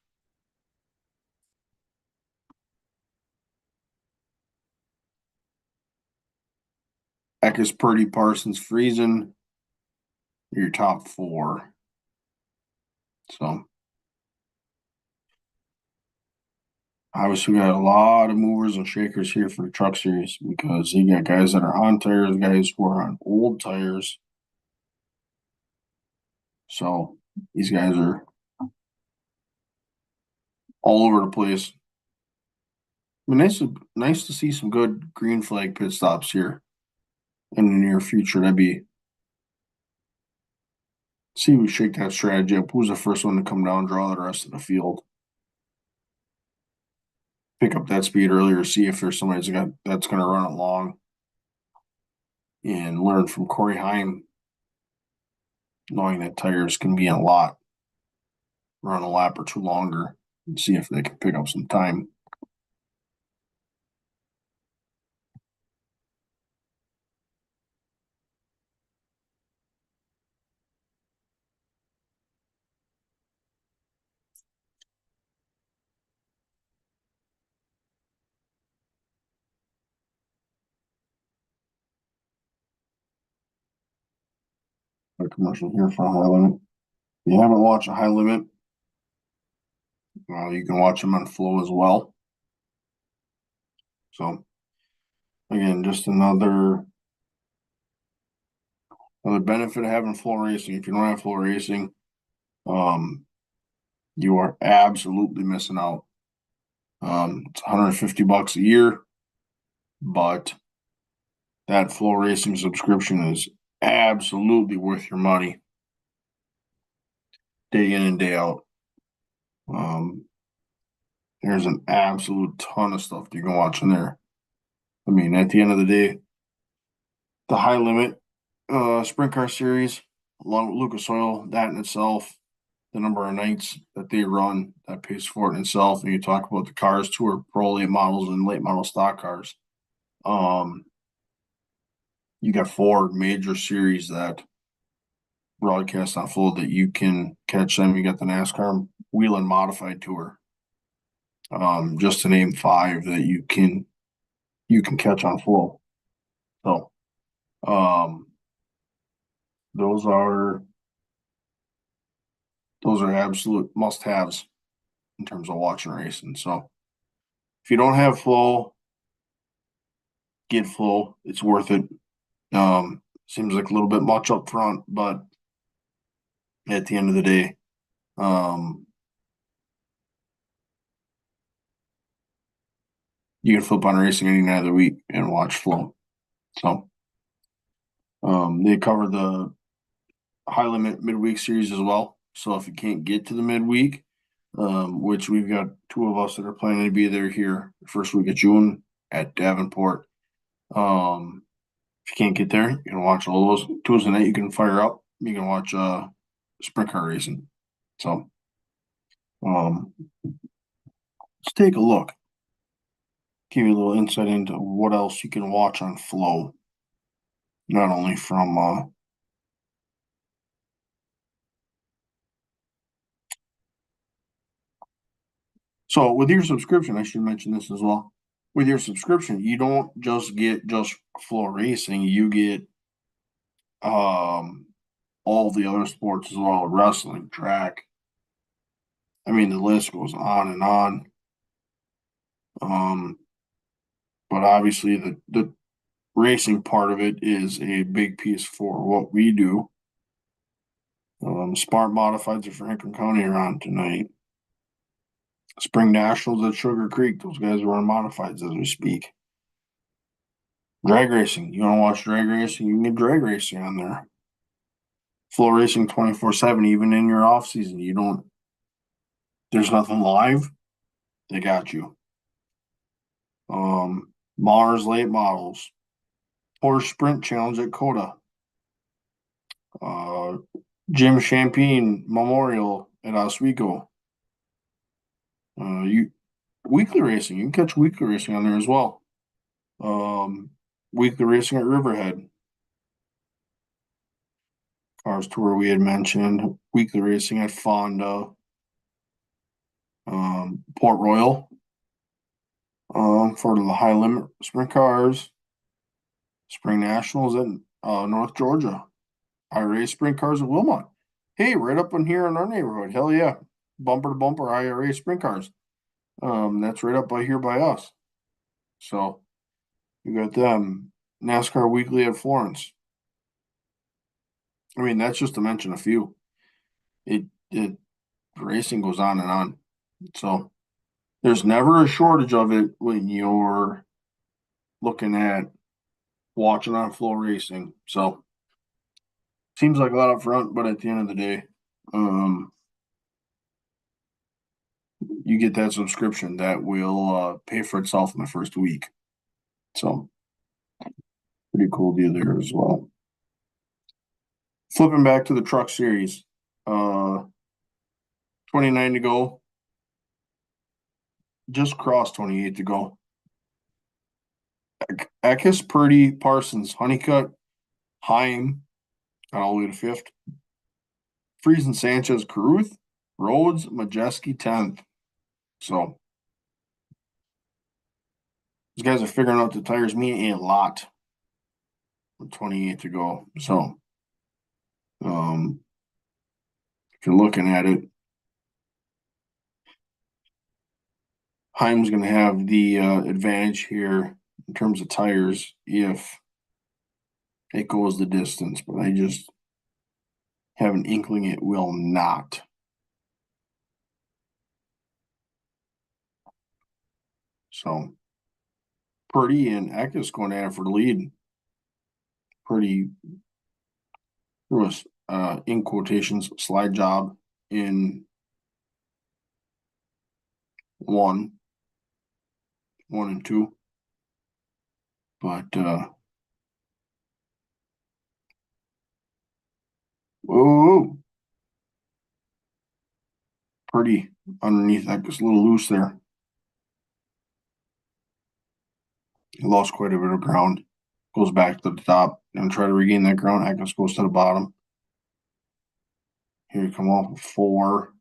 Eckes, Purdy, Parsons, Friesen, your top 4. So obviously we got a lot of movers and shakers here for the Truck Series because you got guys that are on tires, guys who are on old tires. So these guys are all over the place. I mean, nice to see some good green flag pit stops here in the near future. That'd be see we shake that strategy up. Who's the first one to come down, draw the rest of the field? Pick up that speed earlier, see if there's somebody that's going to run it long, and learn from Corey Heim, knowing that tires can be a lot, run a lap or two longer, and see if they can pick up some time. A commercial here for a High Limit. If you haven't watched a High Limit, you can watch them on Flow as well. So again, just another benefit of having flow racing. If you don't have flow racing, you are absolutely missing out. It's $150 a year, but that flow racing subscription is absolutely worth your money, day in and day out. There's an absolute ton of stuff you can watch in there. I mean, at the end of the day, the high limit sprint car series, along with Lucas Oil, that in itself, the number of nights that they run, that pays for it in itself. And you talk about the Cars Tour Pro late models and late model stock cars. You got 4 major series that broadcast on Flow that you can catch them. You got the NASCAR Whelen Modified Tour, just to name 5 that you can catch on Flow. So, those are absolute must-haves in terms of watching racing. So, if you don't have Flow, get Flow. It's worth it. Seems like a little bit much up front, but at the end of the day, you can flip on racing any night of the week and watch Flow. So, they cover the high limit midweek series as well. So if you can't get to the midweek, which we've got 2 of us that are planning to be there here first week of June at Davenport. If you can't get there, you can watch all those Tuesday night. You can fire up. You can watch sprint car racing. So, let's take a look. Give you a little insight into what else you can watch on Flow. Not only from so with your subscription, I should mention this as well. With your subscription, you don't just get Flow racing, you get all the other sports as well, wrestling, track. I mean, the list goes on and on. But obviously the racing part of it is a big piece for what we do. Smart Modifieds for Franklin County are on tonight. Spring Nationals at Sugar Creek. Those guys are on modifieds as we speak. Drag racing. You want to watch drag racing? You can get drag racing on there. Flow racing 24/7, even in your off season. There's nothing live. They got you. Mars late models. Porsche Sprint Challenge at Coda. Jim Champagne Memorial at Oswego. Weekly racing. You can catch weekly racing on there as well. Weekly racing at Riverhead. Cars Tour we had mentioned. Weekly racing at Fonda. Port Royal. For the high limit sprint cars. Spring Nationals in North Georgia. IRA sprint cars at Wilmot. Hey, right up in here in our neighborhood. Hell yeah. Bumper to bumper IRA sprint cars. That's right up by here by us. So you got them. NASCAR Weekly at Florence. I mean, that's just to mention a few. It racing goes on and on. So there's never a shortage of it when you're looking at watching on Flow racing. So seems like a lot up front, but at the end of the day, you get that subscription that will pay for itself in the first week. So pretty cool deal there as well. Flipping back to the truck series, 29 to go. Just crossed 28 to go. Eckes, Purdy, Parsons, Honeycutt, Heim, all the way to 5th. Friesen, Sanchez, Caruth, Rhodes, Majeski, 10th. So these guys are figuring out the tires mean a lot with 28 to go. So if you're looking at it, Heim's going to have the advantage here in terms of tires if it goes the distance, but I just have an inkling it will not. So Purdy and Eckes going at it for the lead. Purdy was in quotations slide job in one and two. But whoa, Purdy underneath that gets a little loose there. He lost quite a bit of ground. Goes back to the top and try to regain that ground. Eckes goes to the bottom. Here you come off of 4.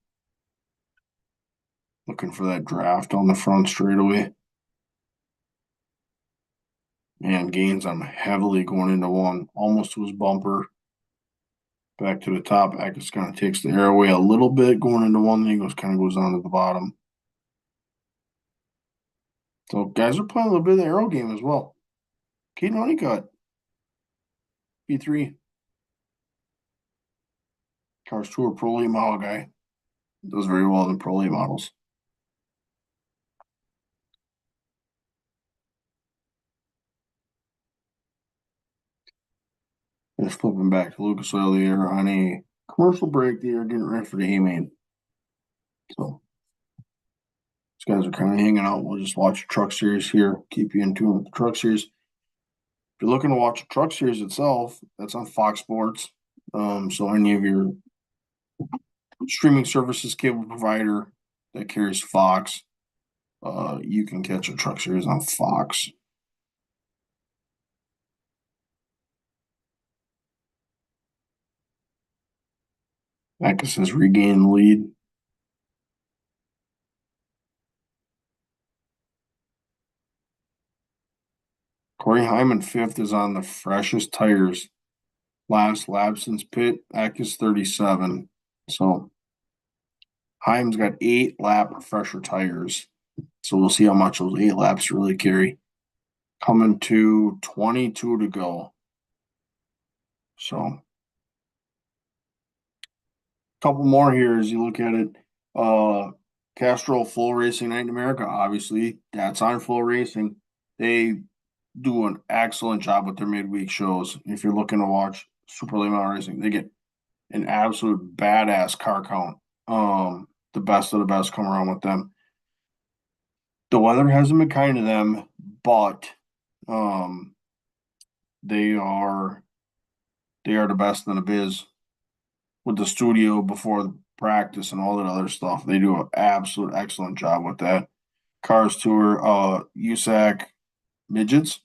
Looking for that draft on the front straightaway. And gains on heavily going into 1, almost to his bumper. Back to the top. Eckes kind of takes the air away a little bit going into 1, then he kind of goes down to the bottom. So guys are playing a little bit of the aero game as well. Caden Honeycutt, P3. Cars Tour Pro Late model guy. Does very well in Pro Late models. Just flipping back to Lucas Oil there on a commercial break. They are getting ready for the A main. So these guys are kind of hanging out. We'll just watch the truck series here. Keep you in tune with the truck series. If you're looking to watch the truck series itself, that's on Fox Sports. So any of your streaming services cable provider that carries Fox, you can catch a truck series on Fox. Eckes has regained the lead. Corey Heim 5th is on the freshest tires. Last lap since pit, Eckes 37. So Heim's got 8-lap fresher tires. So we'll see how much those 8 laps really carry. Coming to 22 to go. So a couple more here as you look at it. Castrol Full Racing Night in America, obviously. That's on Full Racing. They do an excellent job with their midweek shows. If you're looking to watch Super Late Model Racing, they get an absolute badass car count. The best of the best come around with them. The weather hasn't been kind to them, but they are the best in the biz with the studio before practice and all that other stuff. They do an absolute excellent job with that. Cars Tour, USAC midgets,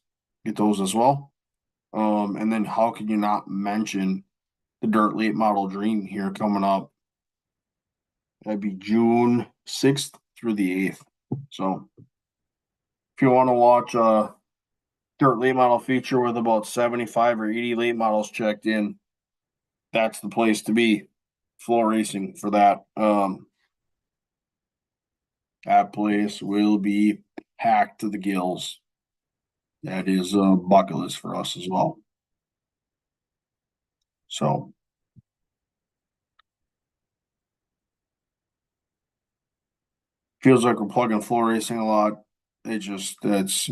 get those as well. And then how can you not mention the Dirt Late Model Dream here coming up? That'd be June 6th through the 8th. So if you want to watch a dirt late model feature with about 75 or 80 late models checked in, that's the place to be. Floor racing for that. That place will be packed to the gills. That is a bucket list for us as well. So feels like we're plugging floor racing a lot. It's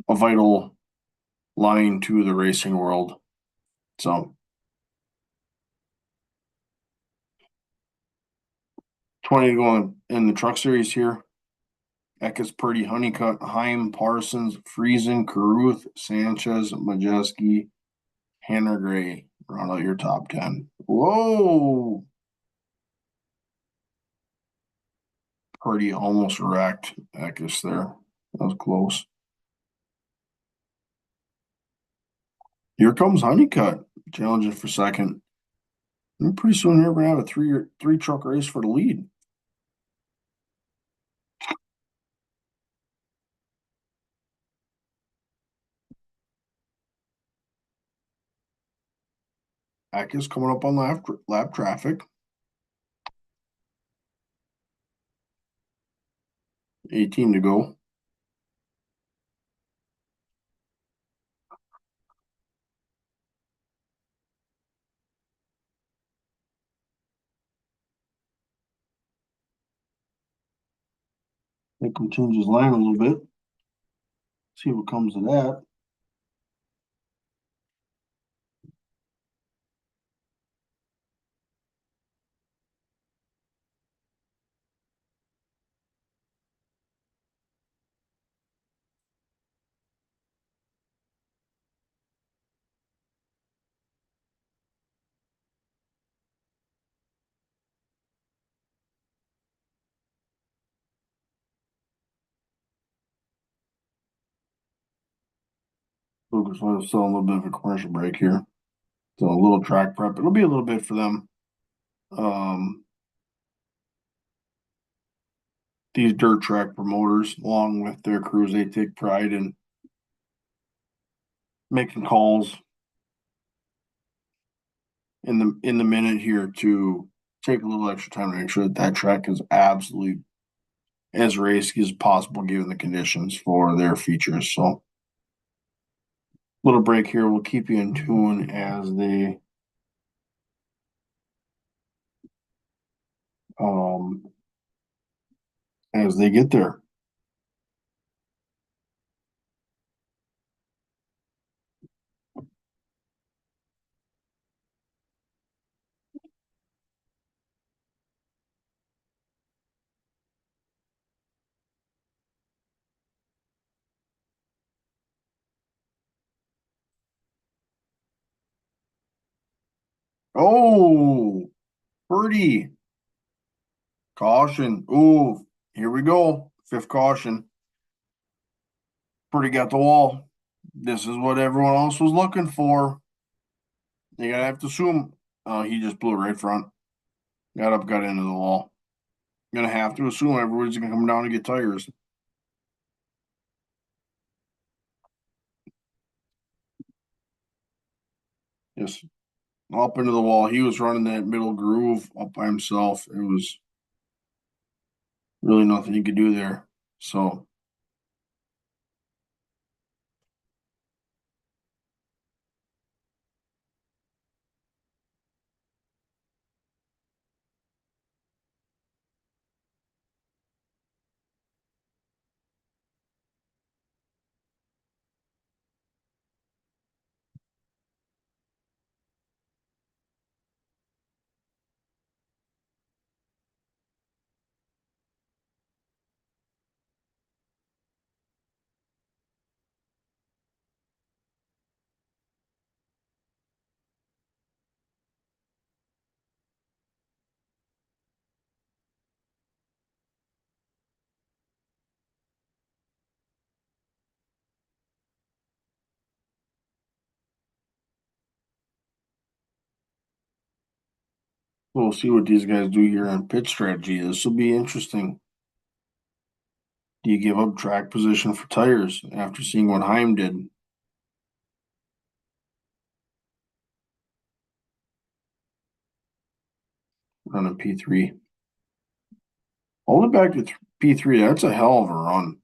a vital line to the racing world. So 20 going in the truck series here. Eckes, Purdy, Honeycutt, Heim, Parsons, Friesen, Caruth, Sanchez, Majeski, Hannah Gray. Round out your top 10. Whoa! Purdy almost wrecked Eckes there. That was close. Here comes Honeycutt challenging for second. And pretty soon here we're gonna have a three truck race for the lead. Eckes coming up on lap traffic. 18 to go. Make him change his line a little bit. See what comes of that. Lucas was still a little bit of a commercial break here. So a little track prep. It'll be a little bit for them. These dirt track promoters, along with their crews, they take pride in making calls in the minute here to take a little extra time to make sure that that track is absolutely as racy as possible given the conditions for their features. So little break here. We'll keep you in tune um as they get there. Oh, Purdy. Caution. Ooh, here we go. Fifth caution. Purdy got the wall. This is what everyone else was looking for. You gotta have to assume. He just blew it right front. Got up, got into the wall. Gonna have to assume everybody's gonna come down to get tires. Just up into the wall. He was running that middle groove up by himself. It was really nothing you could do there. So we'll see what these guys do here on pit strategy. This will be interesting. Do you give up track position for tires after seeing what Heim did? Running P3. Hold it back to P3. That's a hell of a run.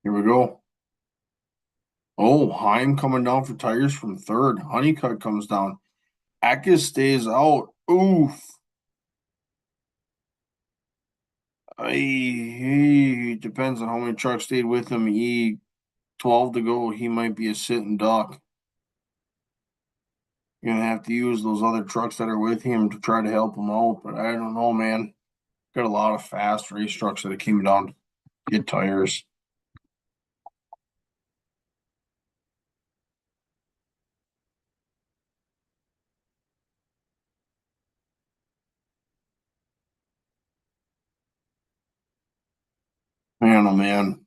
Here we go. Oh, Heim coming down for tires from third. Honeycutt comes down. Atkins stays out. Oof. He depends on how many trucks stayed with him. 12 to go. He might be a sitting duck. You're gonna have to use those other trucks that are with him to try to help him out. But I don't know, man. Got a lot of fast race trucks that came down to get tires. Man, oh man.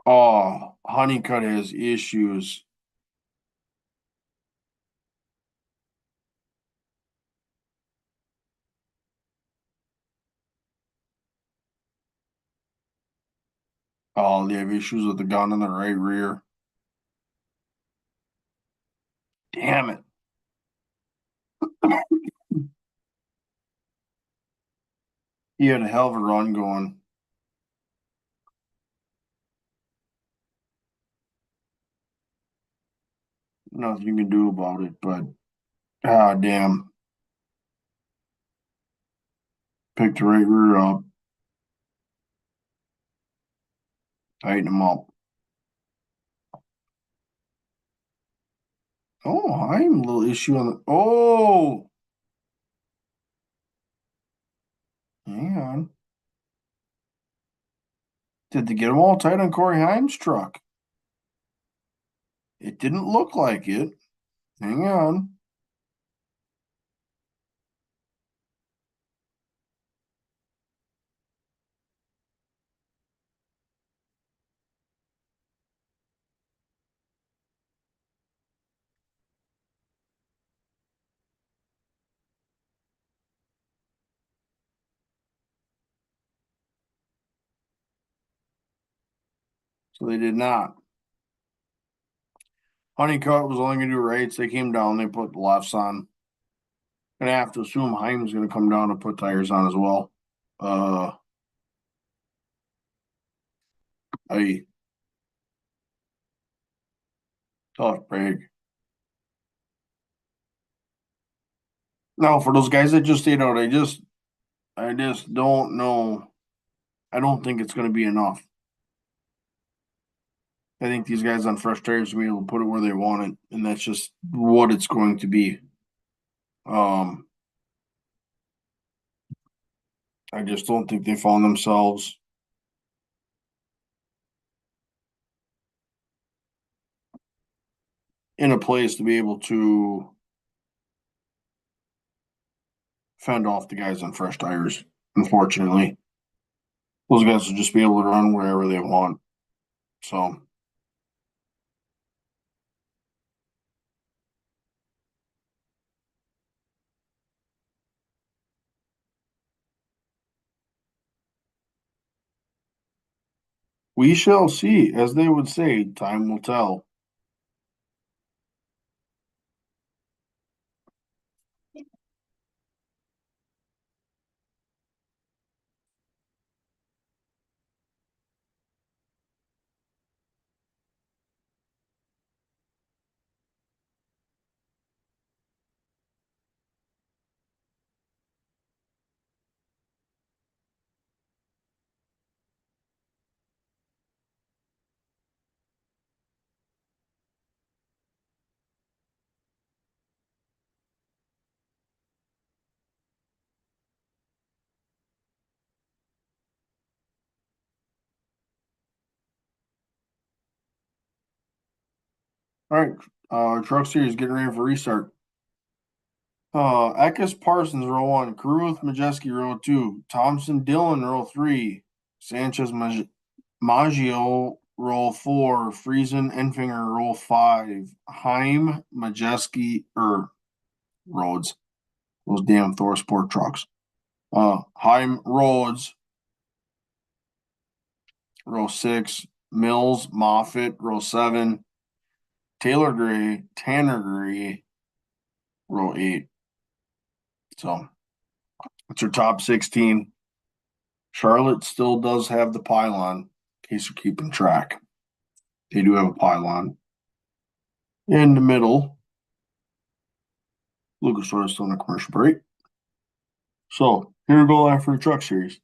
Oh, Honeycutt has issues. Oh, they have issues with the gun in the right rear. Damn it. He had a hell of a run going. Nothing you can do about it, but ah damn. Picked the right rear up, tighten him up. Oh, I'm a little issue on the hang on. Did they get them all tight on Corey Haim's truck? It didn't look like it. Hang on. So they did not. Honeycutt was only gonna do rights. They came down, they put the lefts on. Gonna have to assume Haim's gonna come down and put tires on as well. Uh a tough break. Now for those guys that just stayed out, I just don't know. I don't think it's gonna be enough. I think these guys on fresh tires will be able to put it where they want it, and that's just what it's going to be. Um, I just don't think they found themselves in a place to be able to fend off the guys on fresh tires. Unfortunately, those guys will just be able to run wherever they want. So we shall see. As they would say, time will tell. All right, truck series getting ready for restart. Eckes Parsons row one, Caruth Majeski row two, Thompson Dillon row three, Sanchez Maggio roll four, Friesen Enfinger roll five, Heim Majeski Rhodes, those damn Thor Sport trucks. Heim Rhodes row six, Mills Moffitt row seven, Taylor Gray Tanner Gray row eight. So it's her top 16. Charlotte still does have the pylon. in case you're keeping track. They do have a pylon. In the middle, Lucas Oil still on a commercial break. So here we go after the truck series.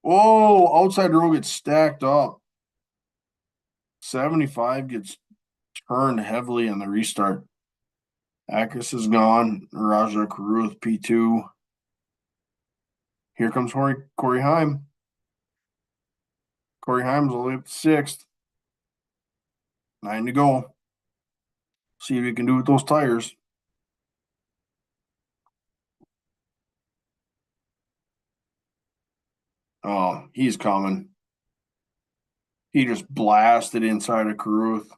Oh, outside row gets stacked up. 75 gets turned heavily on the restart. Akis is gone. Raja Caruth P2. Here comes Corey Heim. Corey Heim's only up to sixth. 9 to go. See if he can do with those tires. Oh, he's coming. He just blasted inside of Caruth.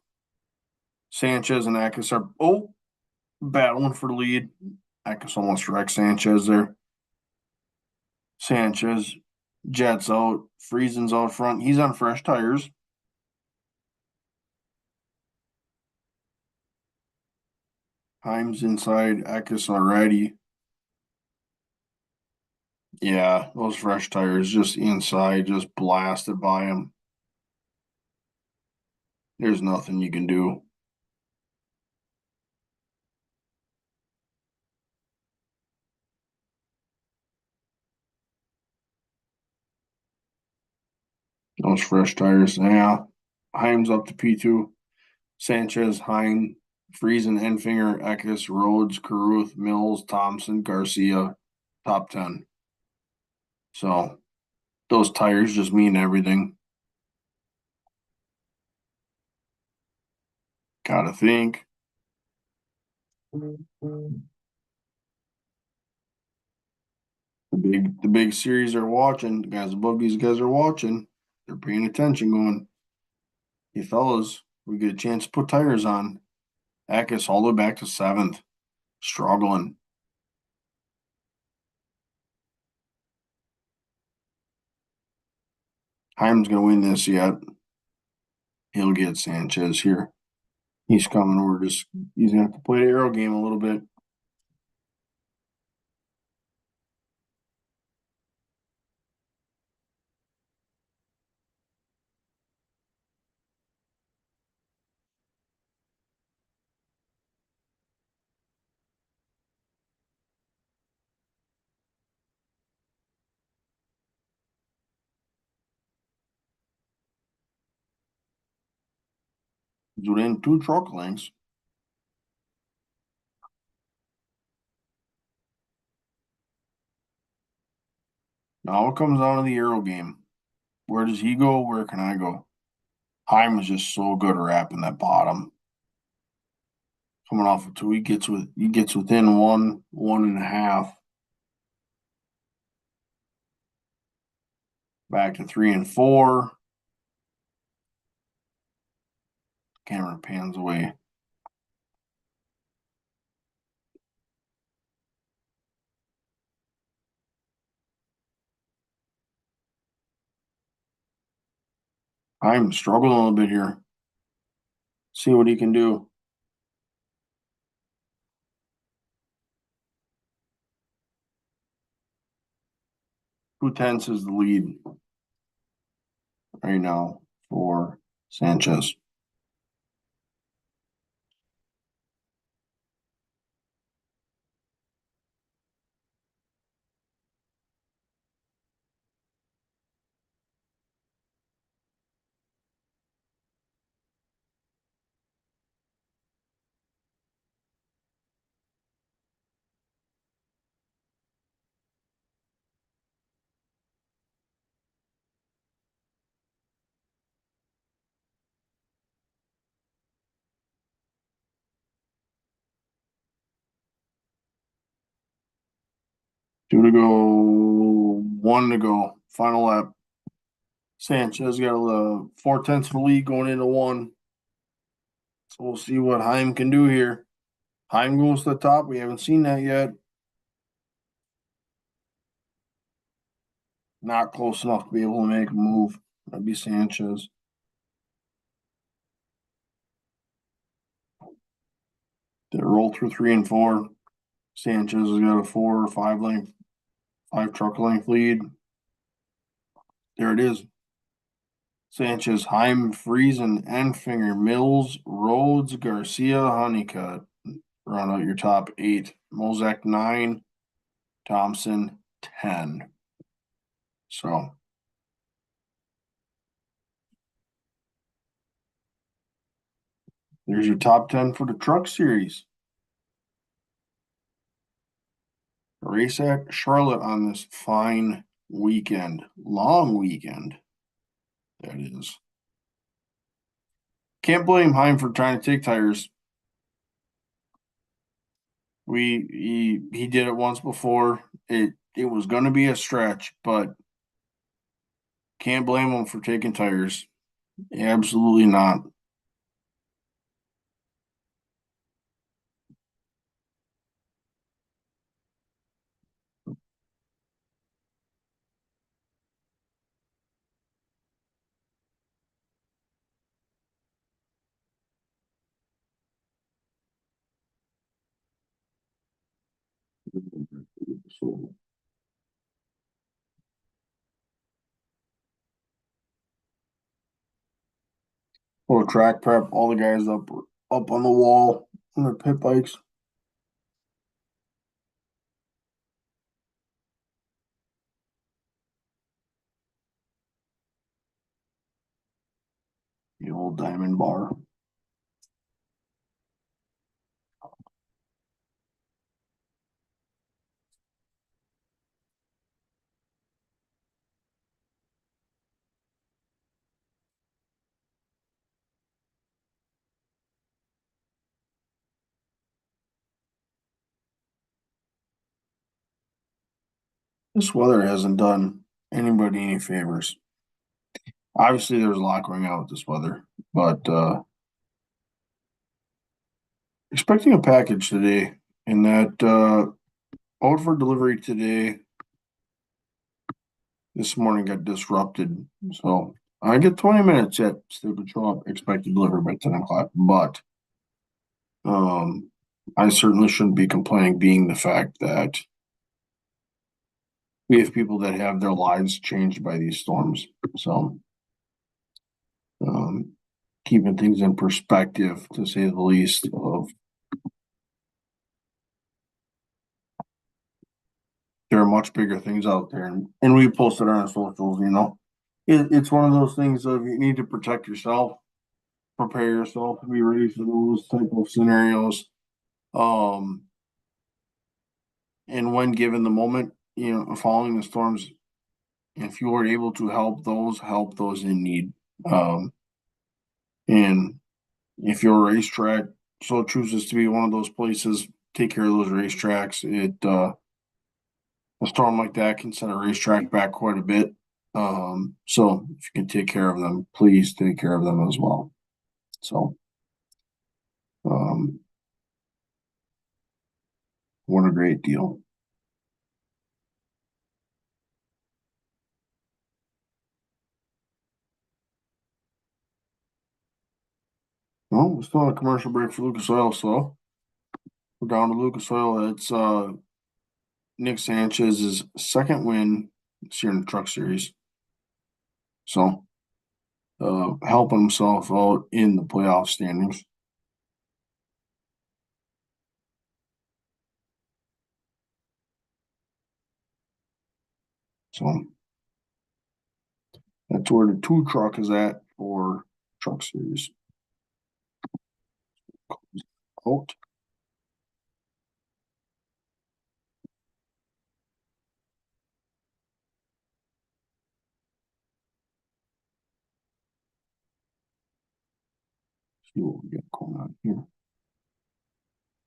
Sanchez and Akis are battling for the lead. Akis almost wrecked Sanchez there. Sanchez jets out. Friesen's out front. He's on fresh tires. Heim's inside. Akis already. Yeah, those fresh tires just inside, just blasted by him. There's nothing you can do. Those fresh tires. Yeah. Heim's up to P2. Sanchez, Heim, Friesen, Enfinger, Eckes, Rhodes, Caruth, Mills, Thompson, Garcia, top 10. So those tires just mean everything. Gotta think. The big series are watching. The guys above these guys are watching. They're paying attention, going, hey fellas, we get a chance to put tires on. Eckes all the way back to seventh. Struggling. Heim's gonna win this yet. He'll get Sanchez here. He's coming. He's gonna have to play the aero game a little bit. He's within 2 truck lengths. Now it comes down to the aero game. Where does he go? Where can I go? Heim is just so good at wrapping that bottom. Coming off of 2, he gets within 1.5. Back to 3 and 4. Camera pans away. I'm struggling a little bit here. See what he can do. 2/10 is the lead right now for Sanchez. Two to go, 1 to go. Final lap. Sanchez got a 4/10 of the lead going into 1. So we'll see what Heim can do here. Heim goes to the top. We haven't seen that yet. Not close enough to be able to make a move. That'd be Sanchez. They roll through 3 and 4. Sanchez has got a 4 or 5 truck length lead. There it is. Sanchez, Heim, Friesen, Enfinger, Mills, Rhodes, Garcia, Honeycutt. Round out your top 8. Mozak 9, Thompson 10. So there's your top 10 for the Truck Series. Race at Charlotte on this fine weekend, long weekend. That is. Can't blame Heim for trying to take tires. He did it once before. It was going to be a stretch, but can't blame him for taking tires. Absolutely not. So, for track prep, all the guys up on the wall on their pit bikes. The old diamond bar. This weather hasn't done anybody any favors. Obviously, there's a lot going on with this weather, but expecting a package today, and that out for delivery today. This morning got disrupted, so I get 20 minutes yet. Still could show up, expected delivery by 10 o'clock, but um, I certainly shouldn't be complaining, being the fact that we have people that have their lives changed by these storms. So, um, keeping things in perspective, to say the least. Of there are much bigger things out there, and we posted on our socials. It's one of those things of you need to protect yourself, prepare yourself, be ready for those type of scenarios. Um, and when given the moment, following the storms, if you are able to help those in need. Um, and if your racetrack so chooses to be one of those places, take care of those racetracks. A storm like that can set a racetrack back quite a bit. So if you can take care of them, please take care of them as well. So, um, what a great deal. Well, we're still on a commercial break for Lucas Oil, so we're down to Lucas Oil. It's Nick Sanchez's second win this year in the Truck Series. So, helping himself out in the playoff standings. So that's where the two truck is at for Truck Series. Out. See what we got going on here.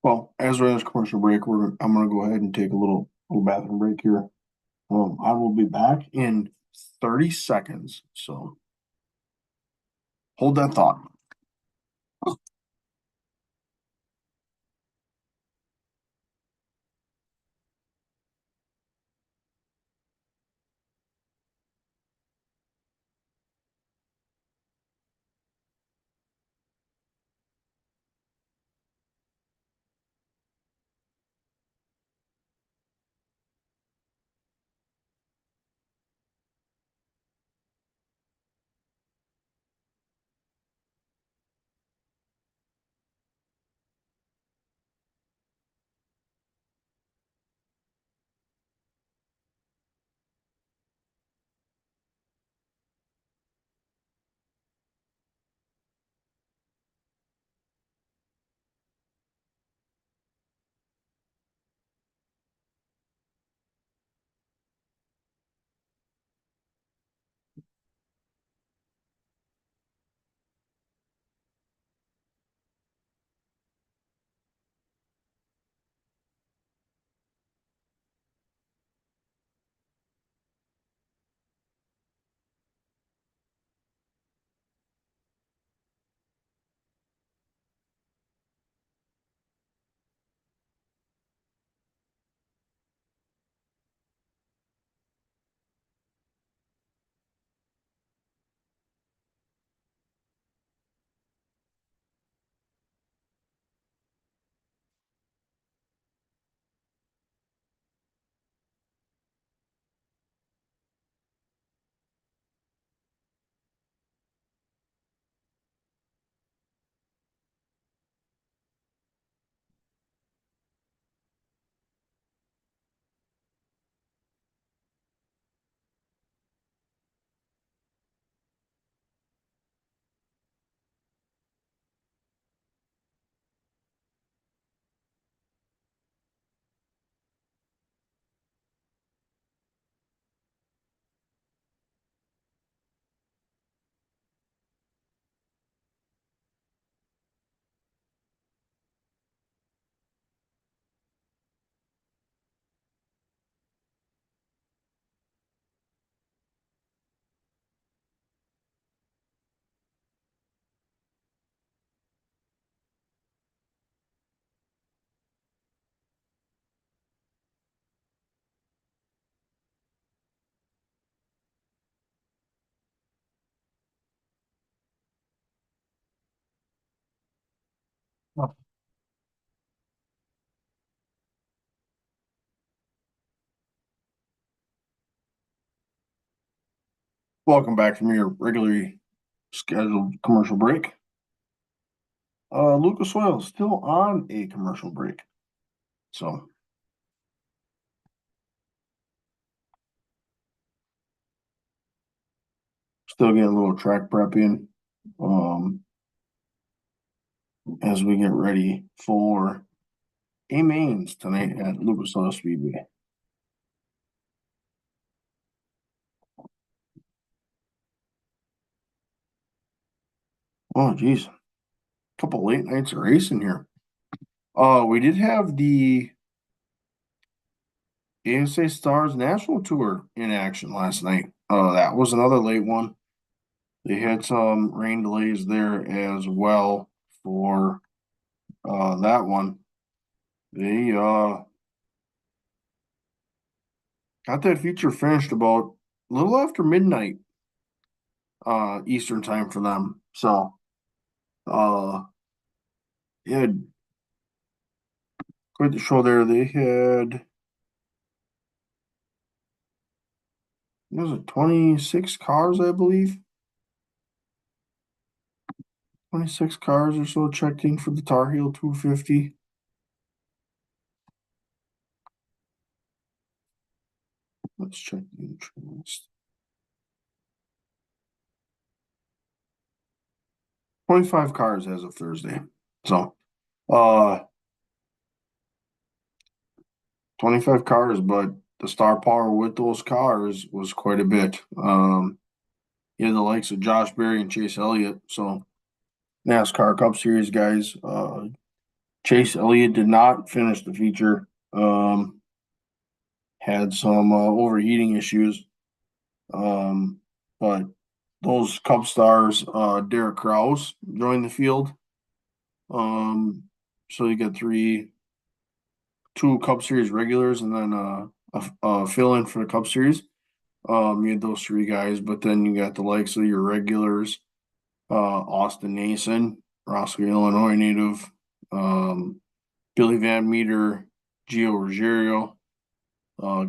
Well, as we're in this commercial break, I'm gonna go ahead and take a little bathroom break here. I will be back in 30 seconds. So hold that thought. Welcome back from your regularly scheduled commercial break. Lucas Oil is still on a commercial break. So still getting a little track prep in um, as we get ready for A Mains tonight at Lucas Oil Speedway. Oh, geez. Couple late nights of racing here. We did have the ASA Stars National Tour in action last night. That was another late one. They had some rain delays there as well for that one. They got that feature finished about a little after midnight Eastern time for them. So yeah, quite the show there. They had what was it 26 cars, I believe. 26 cars or so checked in for the Tar Heel 250. Let's check the entry list. 25 cars as of Thursday. So, uh, 25 cars, but the star power with those cars was quite a bit. You had the likes of Josh Berry and Chase Elliott. So, NASCAR Cup Series guys. Chase Elliott did not finish the feature. Had some overheating issues. But those Cup stars, Derek Kraus joined the field. So you got two Cup Series regulars, and then a fill in for the Cup Series. You had those three guys, but then you got the likes of your regulars, Austin Nason, Roscoe, Illinois native, Billy Van Meter, Gio Ruggiero,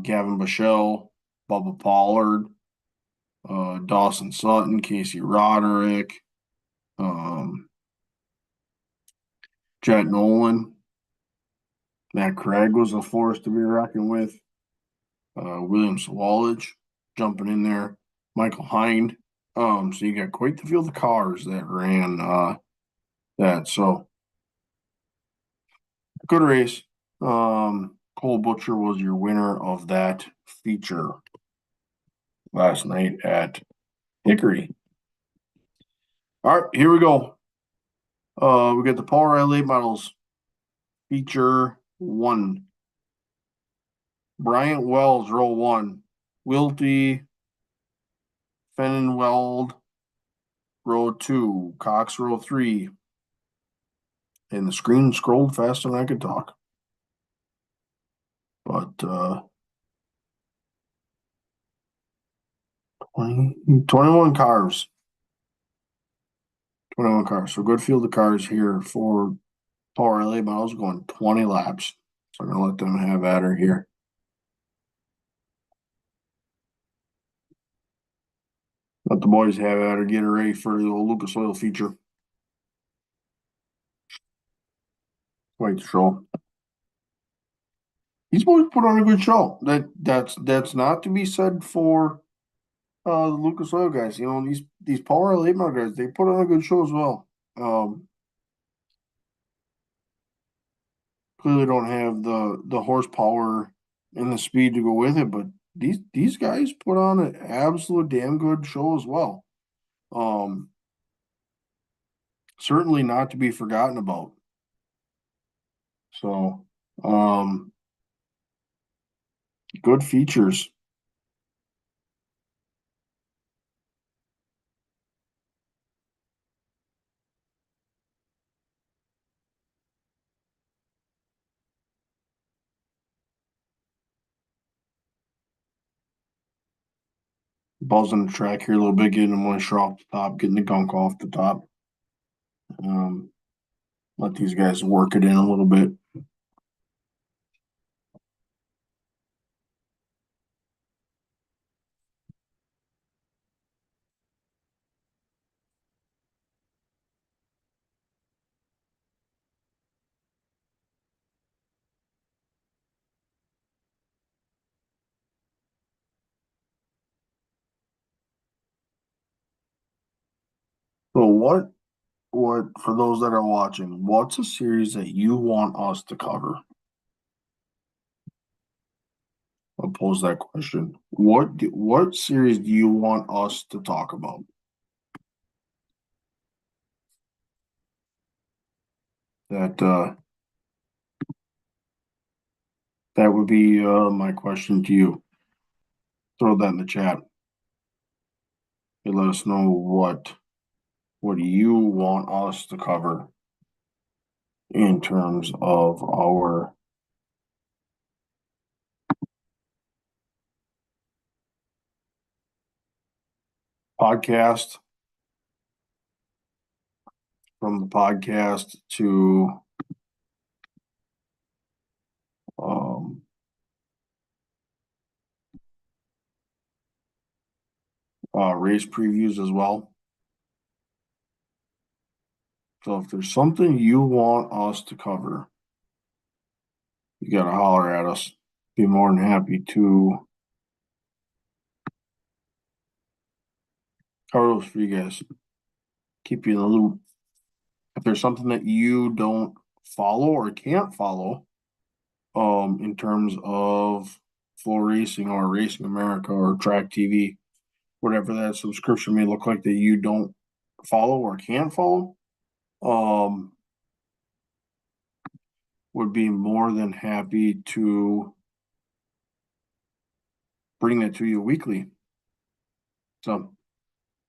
Gavin Bichelle, Bubba Pollard, Dawson Sutton, Casey Roderick, um, Jet Nolan, Matt Craig was a force to be reckoned with. William Sawalage jumping in there, Michael Hind. So you got quite the field of cars that ran that. So good race. Cole Butcher was your winner of that feature last night at Hickory. All right, here we go. We got the Paul Riley models feature one. Bryant Wells, row one. Wilty Fennenweld, row two. Cox, row three. And the screen scrolled faster than I could talk. But 21 cars. 21 cars. So good field of cars here for Paul Riley, but I was going 20 laps. So I'm going to let them have at her here. Let the boys have at her, get her ready for the old Lucas Oil feature. Quite the show. These boys put on a good show. That's not to be said for the Lucas Oil guys. You know, these Power Late Model guys, they put on a good show as well. Clearly don't have the horsepower and the speed to go with it, but these guys put on an absolute damn good show as well. Um, Certainly not to be forgotten about. So, good features. Buzzing the track here a little bit, getting the moisture off the top, getting the gunk off the top. Um, Let these guys work it in a little bit. So what for those that are watching, what's a series that you want us to cover? I'll pose that question. What series do you want us to talk about? That that would be my question to you. Throw that in the chat. And let us know what do you want us to cover in terms of our podcast, from the podcast to um, race previews as well. So if there's something you want us to cover, you got to holler at us. Be more than happy to cover those for you guys. Keep you in the loop. If there's something that you don't follow or can't follow, in terms of Flow Racing or Racing America or Track TV, whatever that subscription may look like that you don't follow or can't follow, um, would be more than happy to bring that to you weekly. So,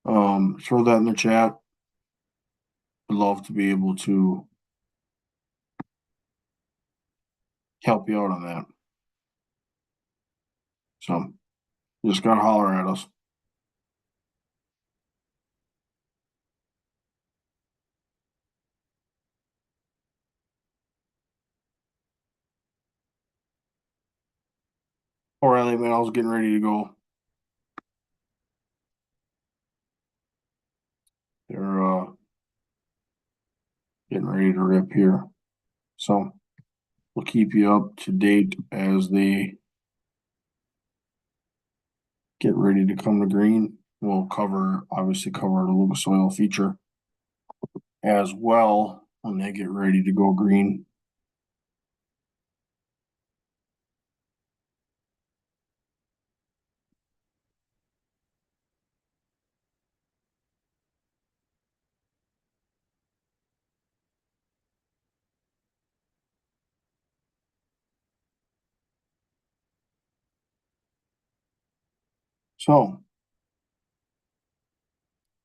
throw that in the chat. Would love to be able to help you out on that. So, just gotta holler at us. All right, man, I was getting ready to go. They're getting ready to rip here. So we'll keep you up to date as they get ready to come to green. We'll obviously cover the Lucas Oil feature as well when they get ready to go green. So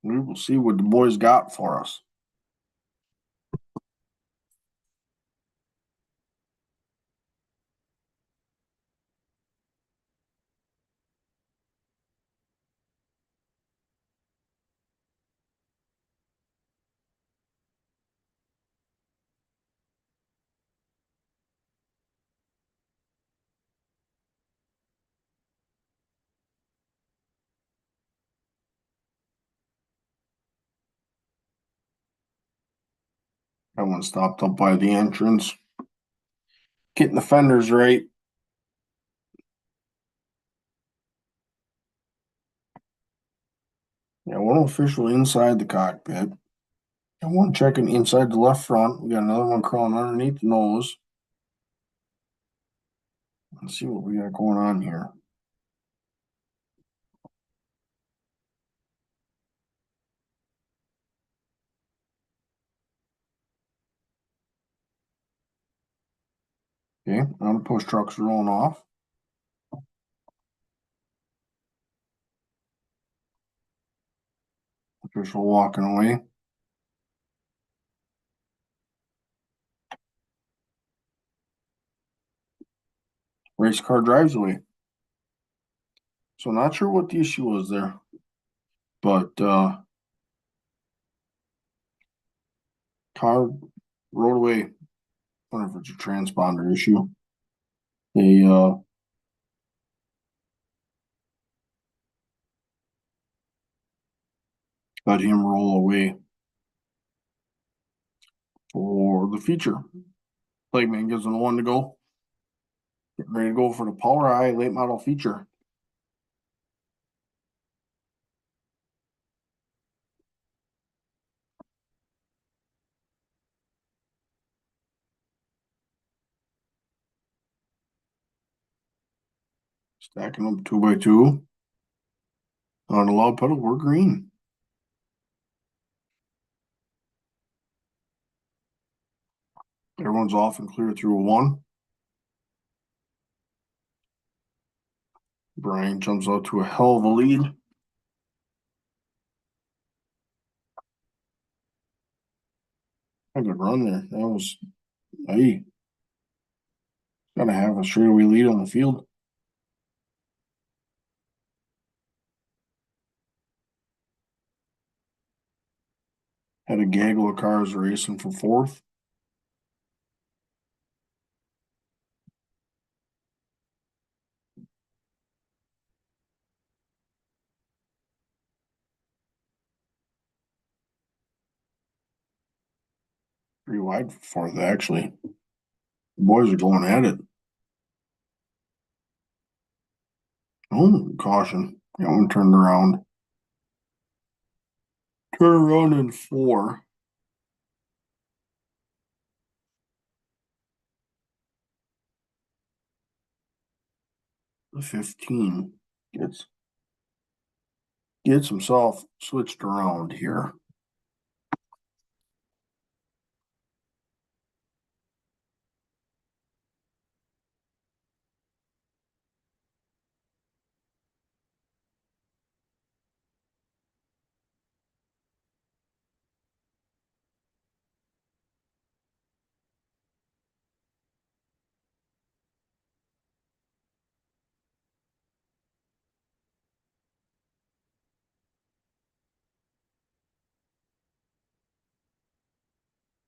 we will see what the boys got for us. I went stopped up by the entrance, getting the fenders right. Yeah, one official inside the cockpit. And one checking inside the left front. We got another one crawling underneath the nose. Let's see what we got going on here. Okay, now the push truck's rolling off. Official walking away. Race car drives away. So not sure what the issue was there, but car Rode away. Wonder if it's a transponder issue. They let him roll away for the feature. Playman gives him one to go. Getting ready to go for the POWRi late model feature. Stacking up 2x2. On the loud pedal, we're green. Everyone's off and clear through a 1. Brian jumps out to a hell of a lead. A good run there. That was, hey, gotta have a straightaway lead on the field. Had a gaggle of cars racing for 4th. Pretty wide for 4th, actually. The boys are going at it. Oh, caution. That one turned around. Turn around in 4. The 15 gets himself switched around here.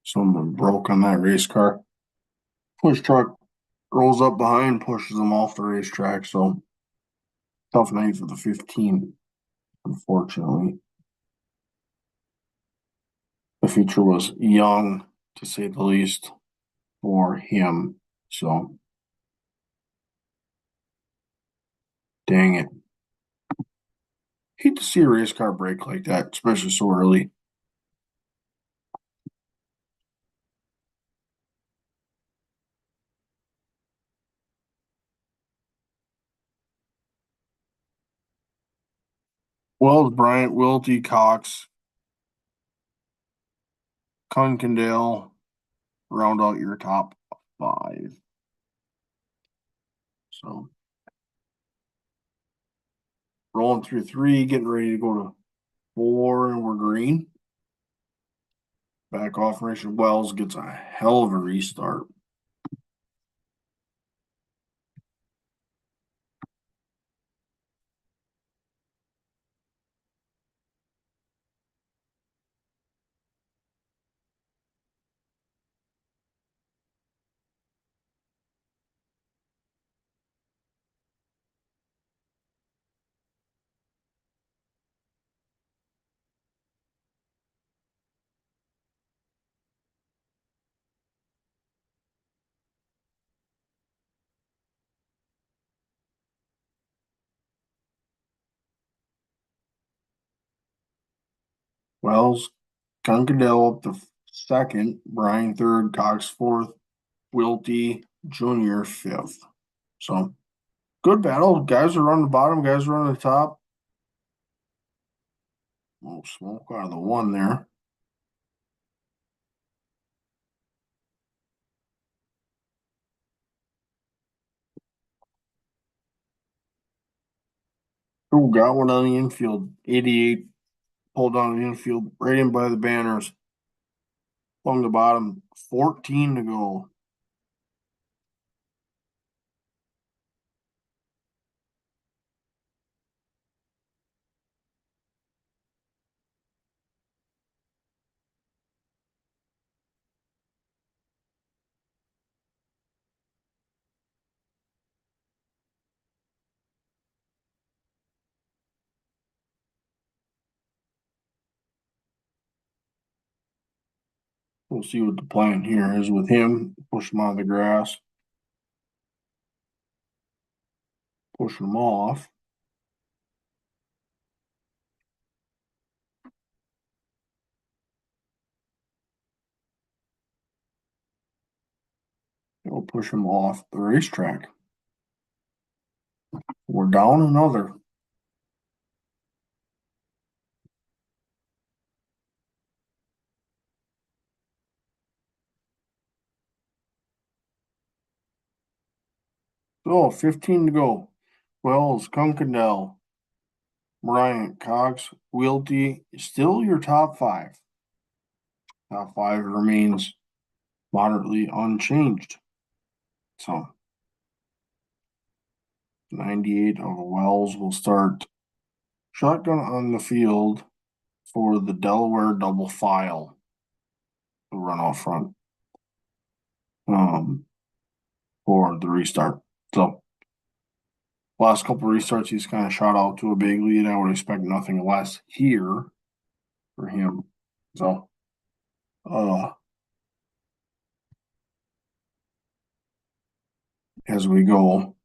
Someone broke on that race car. Push truck rolls up behind, pushes them off the racetrack. So tough night for the 15, unfortunately. The feature was young, to say the least, for him. So, dang it. Hate to see a race car break like that, especially so early. Wells, Bryant, Wilty, Cox, Kunkendale round out your top 5. So, rolling through 3, getting ready to go to 4, and we're green. Back off Richard Wells gets a hell of a restart. Wells, Kunkendale up to 2nd, Brian 3rd, Cox 4th, Wilty Jr. 5th. So good battle. Guys are on the bottom, guys are on the top. Oh, smoke out of the 1 there. Oh, got one on the infield. 88 pulled on the infield, right in by the banners. Along the bottom, 14 to go. We'll see what the plan here is with him. Push him out of the grass. Push him off. We'll push him off the racetrack. We're down another. So 15 to go. Wells, Kunkendall, Bryant, Cox, Wilty, still your top five. Top five remains moderately unchanged. So 98 of Wells will start shotgun on the field for the Delaware double file to run off front for the restart. So last couple of restarts, he's kind of shot out to a big lead. I would expect nothing less here for him. So as we go.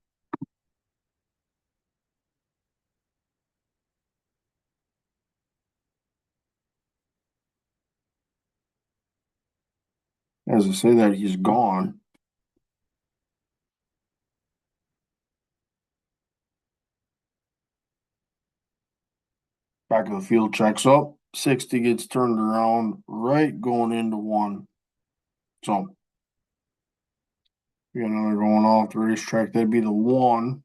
As I say that, he's gone. Back of the field checks up. 60 gets turned around right going into one. So we got another going off the racetrack. That'd be the one.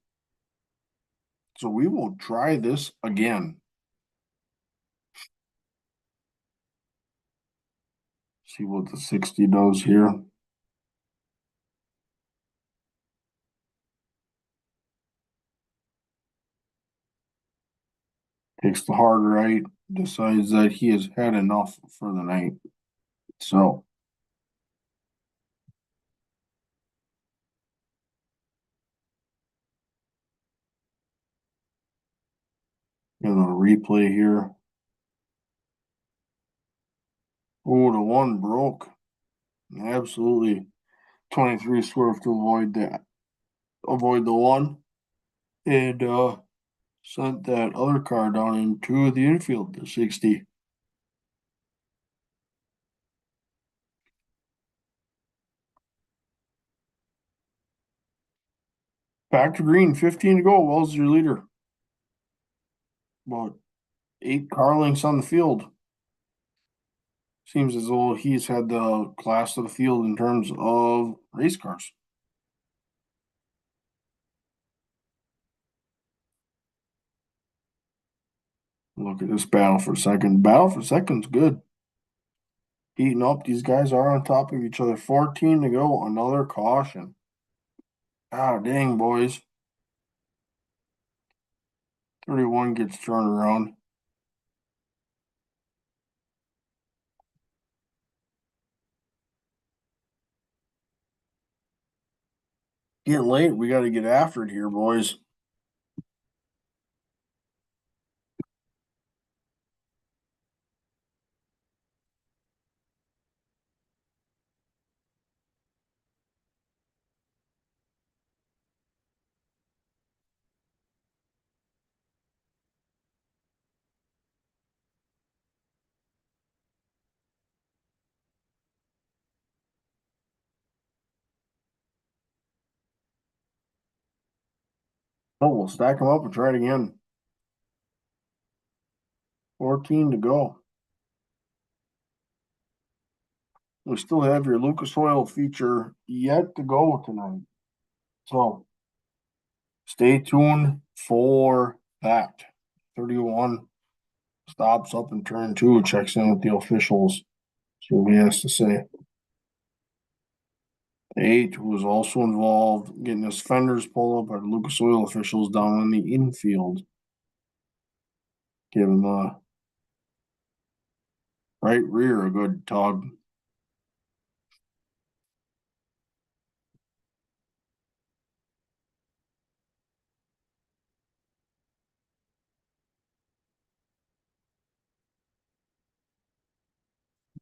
So we will try this again. See what the 60 does here. Takes the hard right, decides that he has had enough for the night. So a replay here. Oh, the one broke. Absolutely. 23 swerve to avoid that. Avoid the one. And sent that other car down into the infield to 60. Back to green, 15 to go. Wells your leader. About 8 car lengths on the field. Seems as though he's had the class of the field in terms of race cars. Look at this battle for second. Battle for second's good. Heating up. These guys are on top of each other. 14 to go. Another caution. Ah, dang, boys. 31 gets turned around. Getting late. We got to get after it here, boys. Oh, we'll stack them up and try it again. 14 to go. We still have your Lucas Oil feature yet to go tonight. So stay tuned for that. 31 stops up in turn 2, checks in with the officials. See what he has to say. 8 was also involved getting his fenders pulled up by the Lucas Oil officials down in the infield. Giving the right rear a good tug.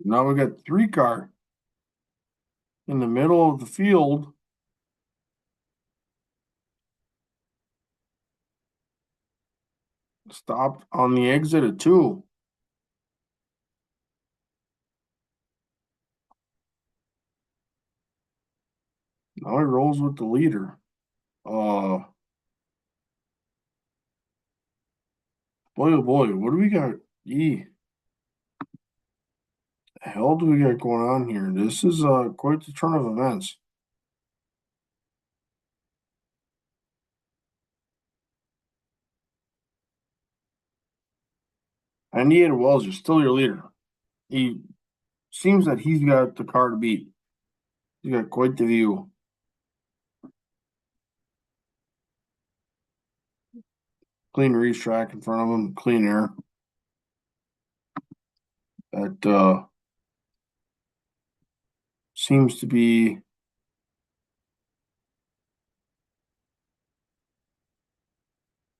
Now we got 3 car. in the middle of the field. Stopped on the exit at 2. Now he rolls with the leader. Boy, oh boy, what do we got? The hell do we got going on here? This is quite the turn of events. Indiana Wells is still your leader. He seems that he's got the car to beat. He's got quite the view. Clean racetrack in front of him, clean air. That seems to be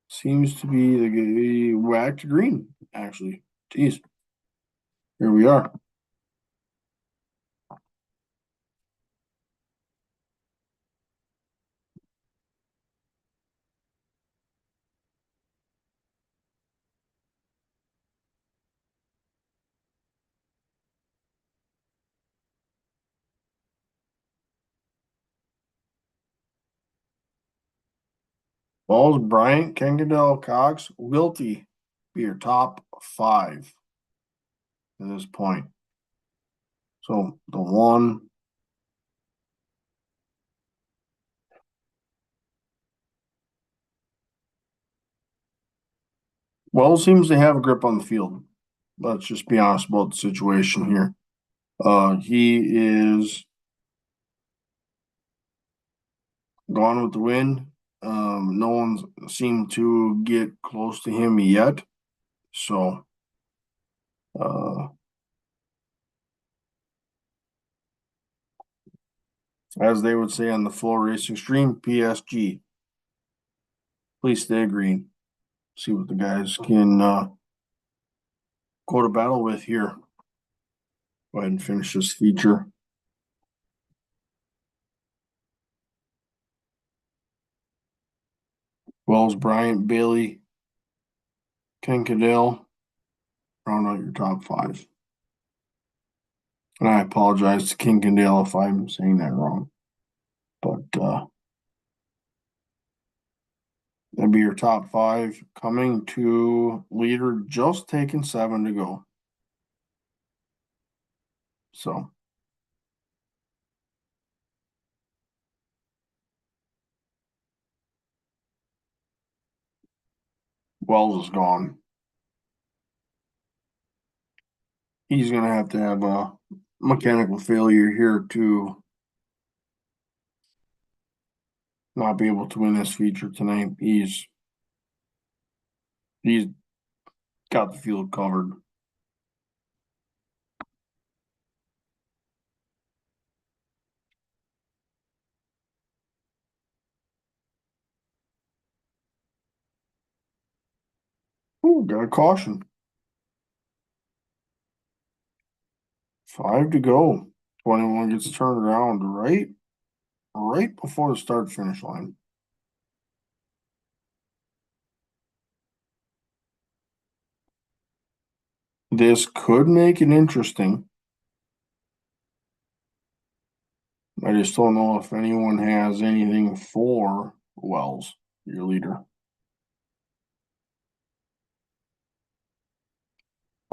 the whacked green, actually. Jeez. Here we are. Balls, Bryant, Kenkadell, Cox, Wilty be your top 5 at this point. So the one. Wells seems to have a grip on the field. Let's just be honest about the situation here. He is gone with the wind. No one's seemed to get close to him yet. So, as they would say on the Floor Racing Stream, PSG. Please stay green. See what the guys can go to battle with here. Go ahead and finish this feature. Wells, Bryant, Bailey, Ken Cadell, round out your top 5. And I apologize to King Cadell if I'm saying that wrong. But that'd be your top 5 coming to leader, just taking 7 to go. So Wells is gone. He's going to have a mechanical failure here to not be able to win this feature tonight. He's got the field covered. Ooh, got a caution. 5 to go. 21 gets turned around right before the start finish line. This could make it interesting. I just don't know if anyone has anything for Wells, your leader.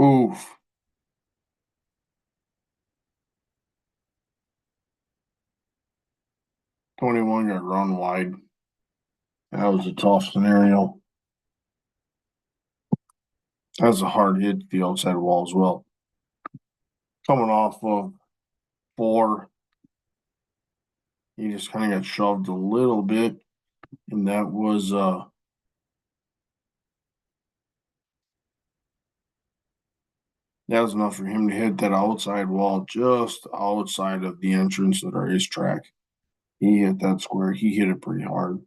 Oof. Twenty-one got run wide. That was a tough scenario. That's a hard hit to the outside wall as well. Coming off of 4, he just kind of got shoved a little bit, and that was enough for him to hit that outside wall just outside of the entrance of the racetrack. He hit that square. He hit it pretty hard.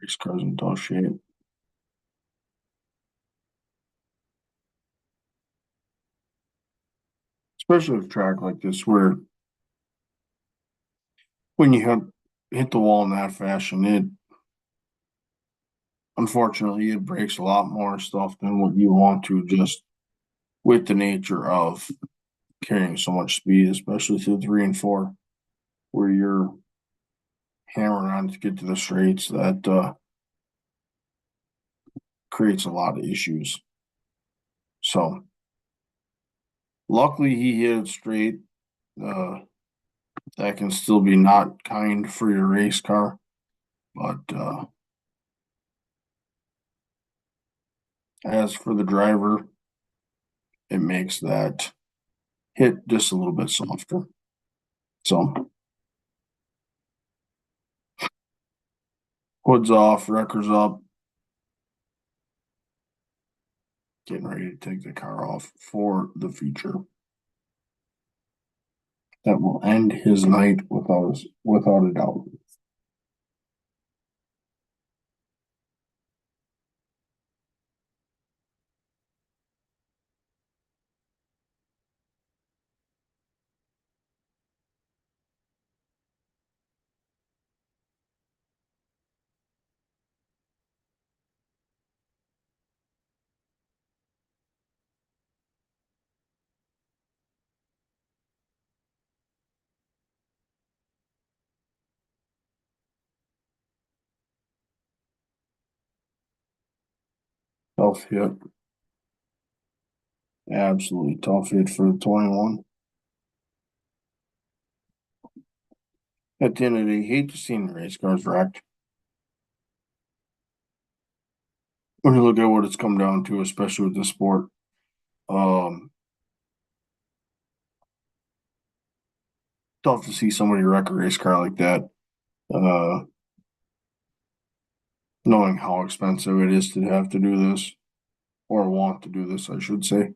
Race car's in tough shape. Especially with a track like this where when you hit the wall in that fashion, it unfortunately it breaks a lot more stuff than what you want to, just with the nature of carrying so much speed, especially through 3 and 4, where you're hammering on to get to the straights. That creates a lot of issues. So luckily he hit it straight. That can still be not kind for your race car, but as for the driver, it makes that hit just a little bit softer. So hood's off, wrecker's up, getting ready to take the car off for the feature. That will end his night without a doubt. Tough hit. Absolutely tough hit for the 21. At the end of the day, you hate to see the race cars wrecked. When you look at what it's come down to, especially with the sport, um, tough to see somebody wreck a race car like that. Uh, Knowing how expensive it is to have to do this, or want to do this, I should say.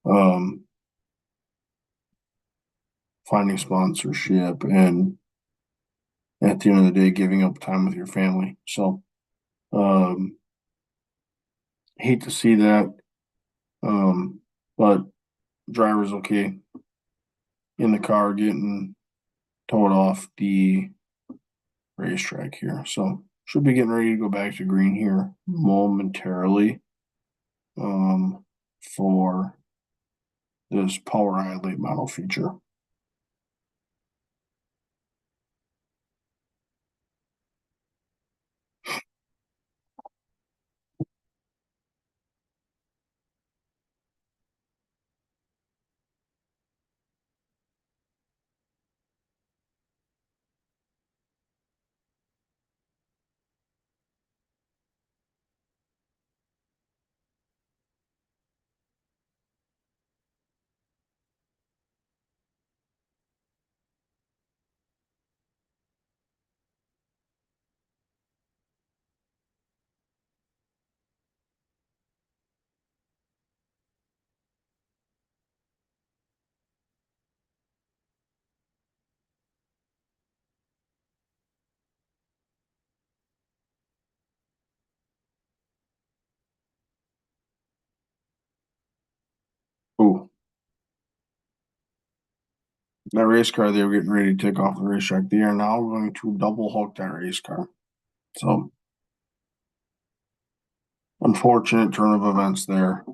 Um, Finding sponsorship and at the end of the day, giving up time with your family. So, um, hate to see that. Um, but driver's okay in the car getting towed off the racetrack here. So should be getting ready to go back to green here momentarily. For this POWRi late model feature. Oh, that race car they were getting ready to take off the racetrack. They are now going to double hook that race car. So unfortunate turn of events there.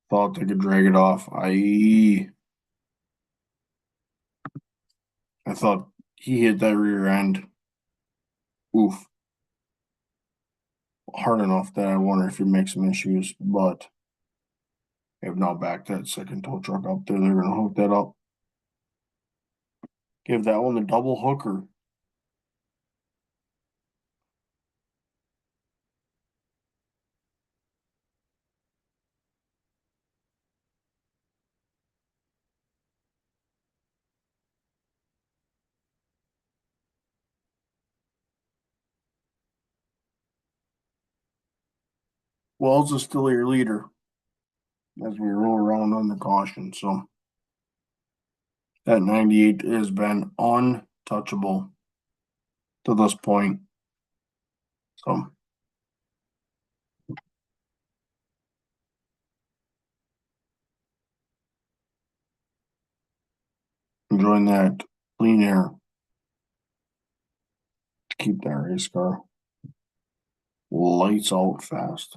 Thought they could drag it off. I thought he hit that rear end. Oof. Hard enough that I wonder if it makes some issues, but they have now backed that second tow truck up there. They're gonna hook that up. Give that one the double hooker. Wells is still your leader as we roll around on the caution. So that 98 has been untouchable. to this point. So enjoying that clean air to keep that race car lights out fast.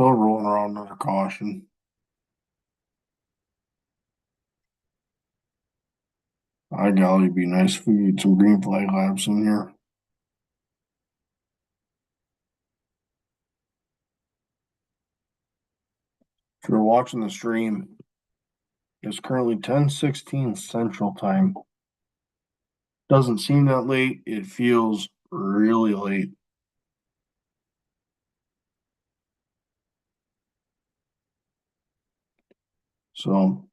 Still rolling around under caution. I golly, it'd be nice if we get some green flag laps in here. If you're watching the stream, it's currently 10:16 Central Time. Doesn't seem that late. It feels really late. So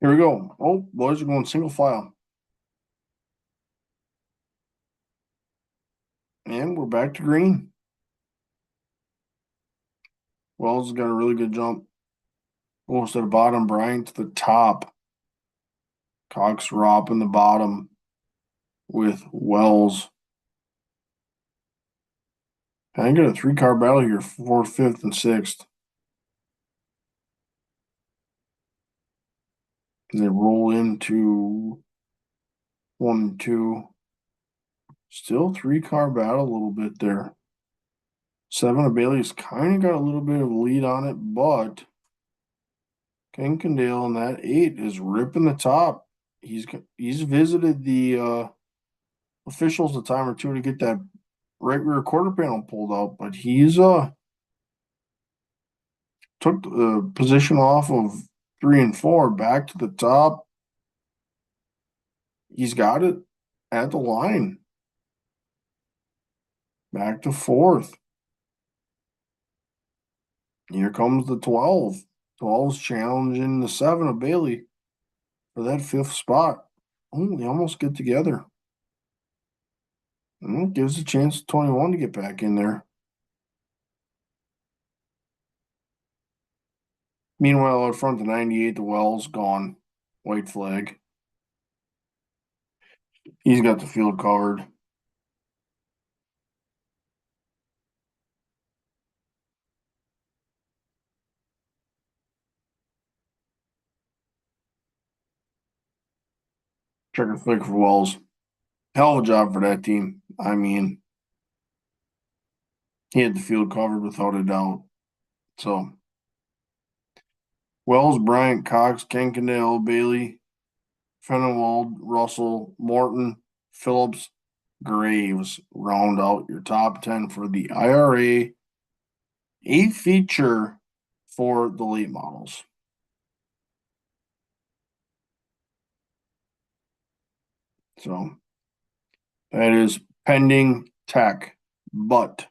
here we go. Oh, boys are going single file. And we're back to green. Wells has got a really good jump. Almost to the bottom, Bryant to the top. Cox Rop in the bottom with Wells. I got a 3-car battle here, 4th, 5th, and 6th. They roll into 1 and 2. Still 3-car battle a little bit there. 7 of Bailey's kind of got a little bit of a lead on it, but Kinkendale in that 8 is ripping the top. He's visited the officials a time or two to get that right rear quarter panel pulled out, but he's took the position off of 3 and 4 back to the top. He's got it at the line. Back to 4th. Here comes the 12. 12's challenging the 7 of Bailey for that 5th spot. Oh, they almost get together. And it gives a chance to 21 to get back in there. Meanwhile, out front, the 98, the Wells gone. White flag. He's got the field covered. Checker flick for Wells. Hell of a job for that team. I mean, he had the field covered without a doubt. So, Wells, Bryant, Cox, Kenkendale, Bailey, Fenwald, Russell, Morton, Phillips, Graves round out your top 10 for the IRA, a feature for the late models. So that is pending tech, but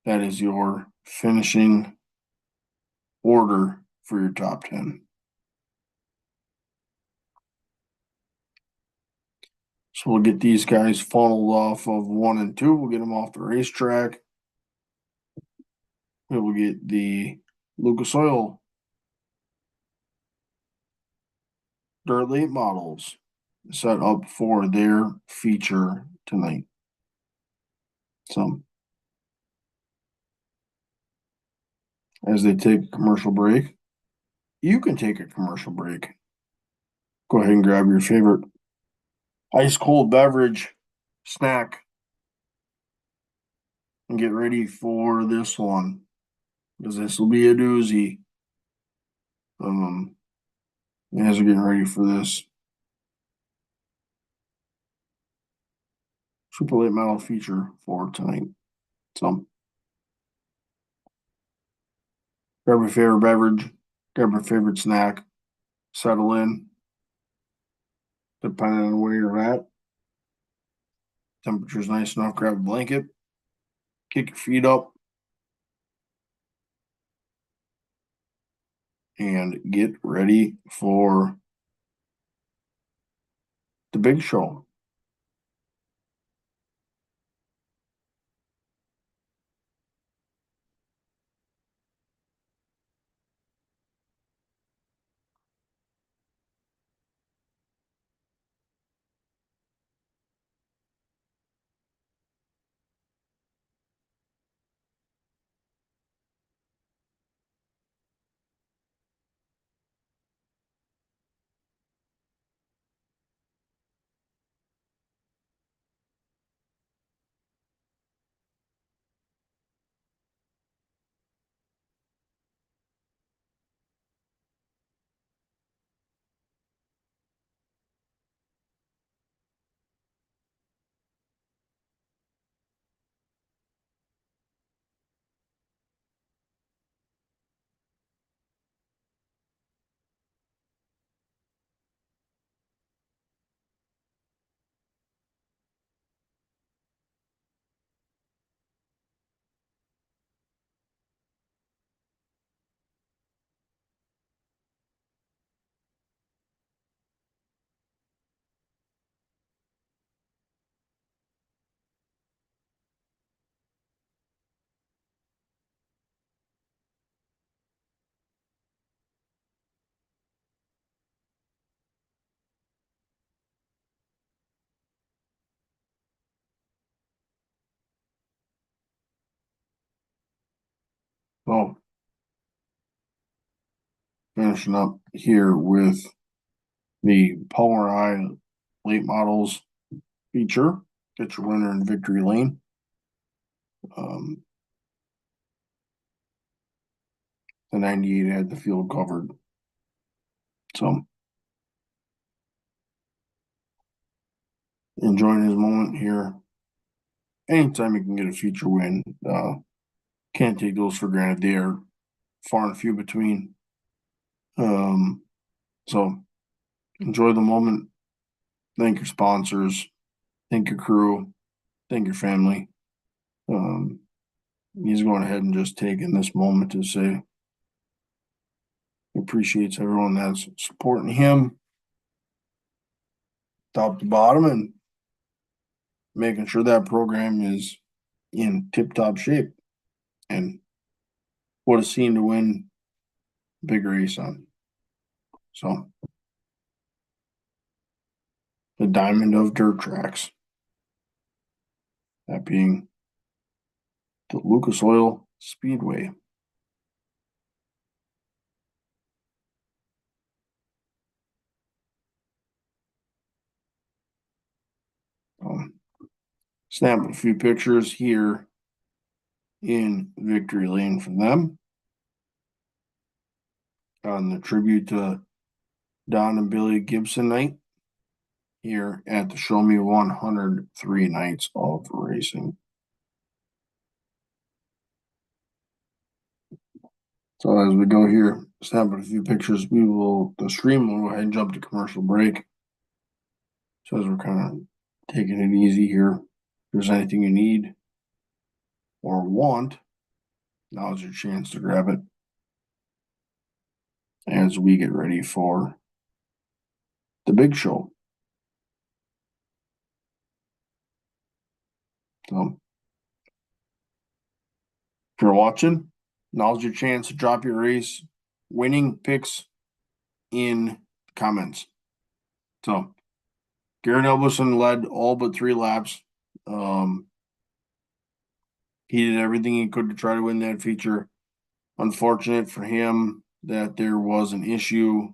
that is your finishing order for your top 10. So we'll get these guys funneled off of 1 and 2. We'll get them off the racetrack. We will get the Lucas Oil Dirt Late models set up for their feature tonight. So, as they take a commercial break, you can take a commercial break. Go ahead and grab your favorite ice cold beverage, snack, and get ready for this one, because this will be a doozy. As we're getting ready for this super late model feature for tonight. So grab your favorite beverage, grab your favorite snack, settle in, depending on where you're at. Temperature's nice enough, grab a blanket, kick your feet up, and get ready for the big show. So finishing up here with the PowerEye late models feature. Get your winner in victory lane. The 98 had the field covered. So enjoying his moment here. Anytime you can get a feature win, can't take those for granted. They are far and few between. So enjoy the moment. Thank your sponsors. Thank your crew. Thank your family. He's going ahead and just taking this moment to say he appreciates everyone that's supporting him top to bottom and making sure that program is in tip top shape. And what a scene to win big race on. So the diamond of dirt tracks, that being the Lucas Oil Speedway. Snap a few pictures here in victory lane from them on the tribute to Don and Billy Gibson night here at the Show Me 103 Nights of Racing. So as we go here, snapping a few pictures, the stream will go ahead and jump to commercial break. So as we're kind of taking it easy here, if there's anything you need or want, now's your chance to grab it as we get ready for the big show. So if you're watching, now's your chance to drop your race winning picks in the comments. So Garrett Elbison led all but 3 laps. He did everything he could to try to win that feature. Unfortunate for him that there was an issue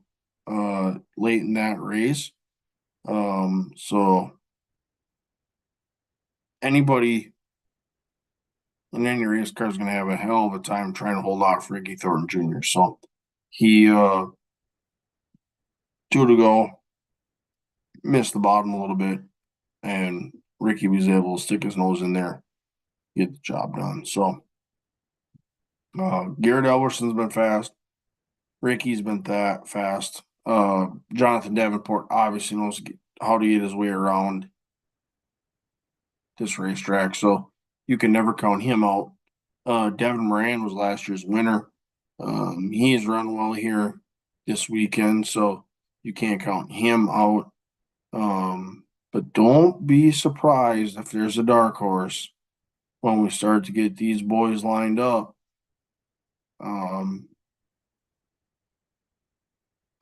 late in that race. So anybody and any race car is going to have a hell of a time trying to hold out for Ricky Thornton Jr. So he, 2 to go, missed the bottom a little bit, and Ricky was able to stick his nose in there, get the job done. So Garrett Elverson's been fast. Ricky's been that fast. Jonathan Davenport obviously knows how to get his way around this racetrack, so you can never count him out. Devin Moran was last year's winner. He has run well here this weekend, so you can't count him out. But don't be surprised if there's a dark horse when we start to get these boys lined up.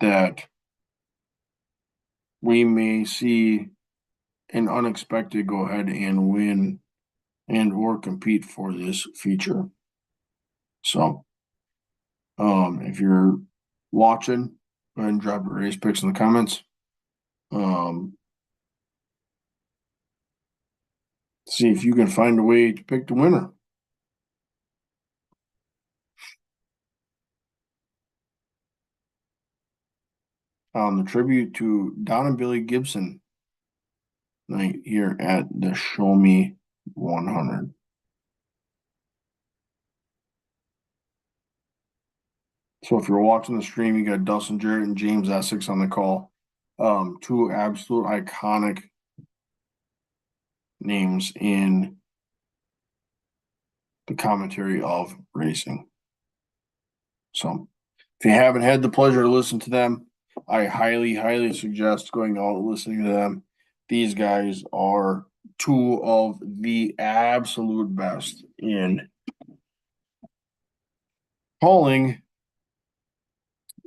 That we may see an unexpected go ahead and win and or compete for this feature. So if you're watching, go ahead and drop your race picks in the comments. See if you can find a way to pick the winner. The tribute to Don and Billy Gibson night here at the Show Me 100. So if you're watching the stream, you got Dustin Jarrett and James Essex on the call. Two absolute iconic names in the commentary of racing. So if you haven't had the pleasure to listen to them, I highly, highly suggest going out and listening to them. These guys are two of the absolute best in calling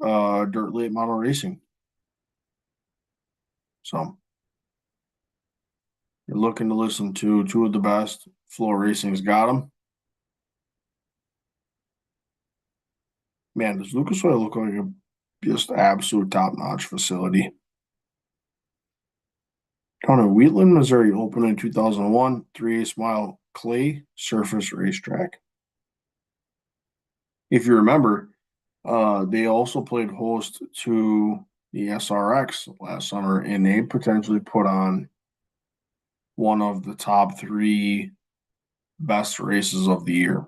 dirt late model racing. So you're looking to listen to two of the best. Floor Racing's got them. Man, does Lucas Oil look like a just absolute top-notch facility? Town of Wheatland, Missouri, opened in 2001, 3/8 mile clay surface racetrack. If you remember, they also played host to the SRX last summer, and they potentially put on one of the top 3 best races of the year.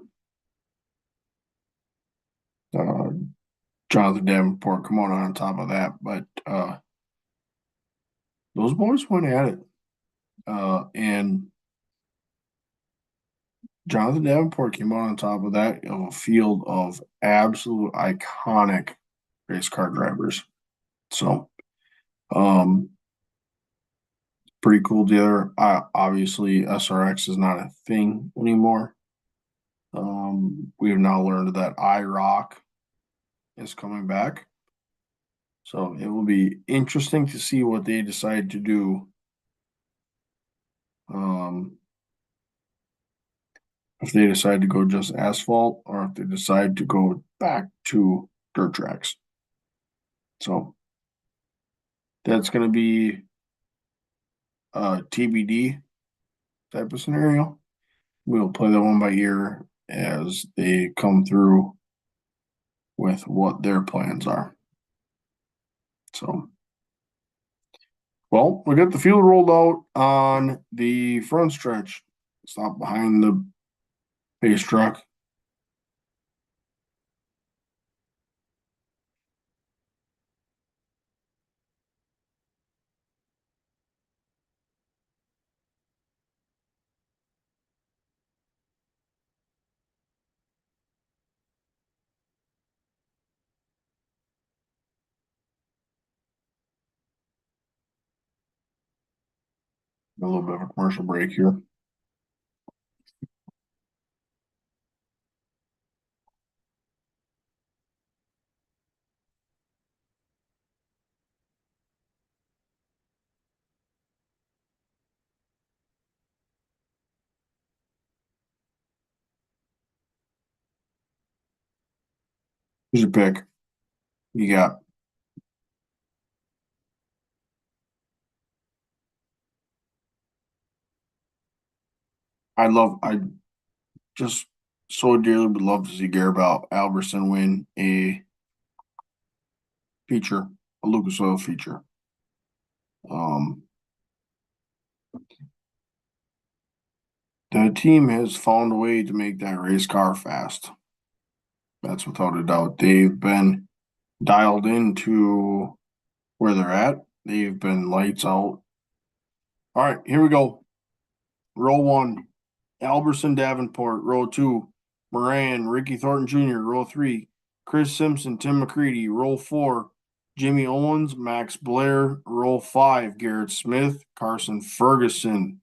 Jonathan Davenport come on top of that, but those boys went at it. And Jonathan Davenport came out on top of that of a field of absolute iconic race car drivers. So, pretty cool dealer. Obviously, SRX is not a thing anymore. We have now learned that IROC is coming back. So it will be interesting to see what they decide to do. If they decide to go just asphalt or if they decide to go back to dirt tracks. So that's going to be a TBD type of scenario. We'll play that one by ear as they come through with what their plans are. So, well, we got the field rolled out on the front stretch. Stop behind the base truck. A little bit of a commercial break here. Who's your pick? You got I just so dearly would love to see Garibald Albertson win a feature, a Lucas Oil feature. The team has found a way to make that race car fast. That's without a doubt. They've been dialed into where they're at. They've been lights out. All right, here we go. Row one, Albertson Davenport. Row two, Moran, Ricky Thornton Jr. Row three, Chris Simpson, Tim McCready. Row four, Jimmy Owens, Max Blair. Row five, Garrett Smith, Carson Ferguson.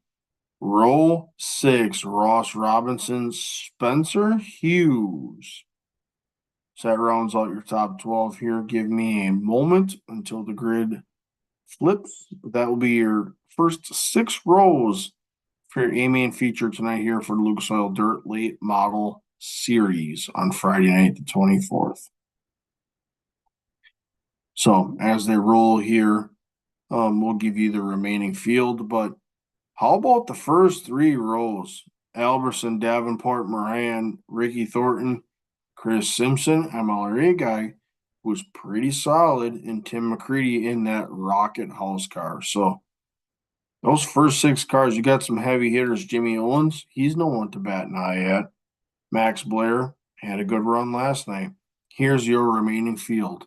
Row six, Ross Robinson, Spencer Hughes. So that rounds out your top 12 here. Give me a moment until the grid flips. That will be your first 6 rows for your A-main feature tonight here for the Lucas Oil Dirt Late Model Series on Friday night, the 24th. So as they roll here, we'll give you the remaining field, but how about the first 3 rows? Albertson, Davenport, Moran, Ricky Thornton, Chris Simpson, MLRA guy, was pretty solid, and Tim McCready in that Rocket House car. So those first 6 cars, you got some heavy hitters. Jimmy Owens, he's no one to bat an eye at. Max Blair had a good run last night. Here's your remaining field.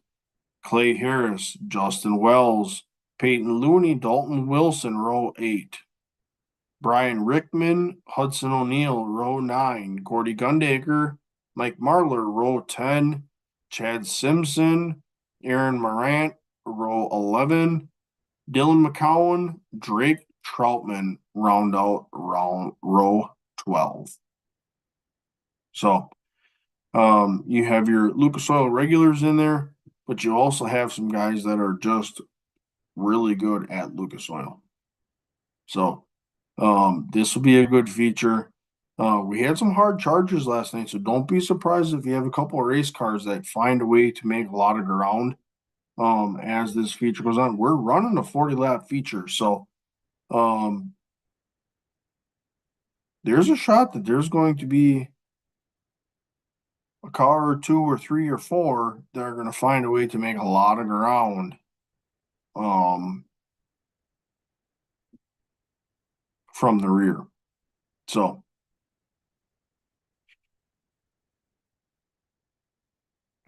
Clay Harris, Justin Wells, Peyton Looney, Dalton Wilson, row 8. Brian Rickman, Hudson O'Neal, row 9. Gordy Gundaker, Mike Marlar, row 10. Chad Simpson, Aaron Morant, row 11. Dylan McCowan, Drake Troutman round out row 12. So you have your Lucas Oil regulars in there, but you also have some guys that are just really good at Lucas Oil. So this will be a good feature. We had some hard charges last night, so don't be surprised if you have a couple of race cars that find a way to make a lot of ground as this feature goes on. We're running a 40-lap feature, so there's a shot that there's going to be a car or 2 or 3 or 4 that are going to find a way to make a lot of ground from the rear. So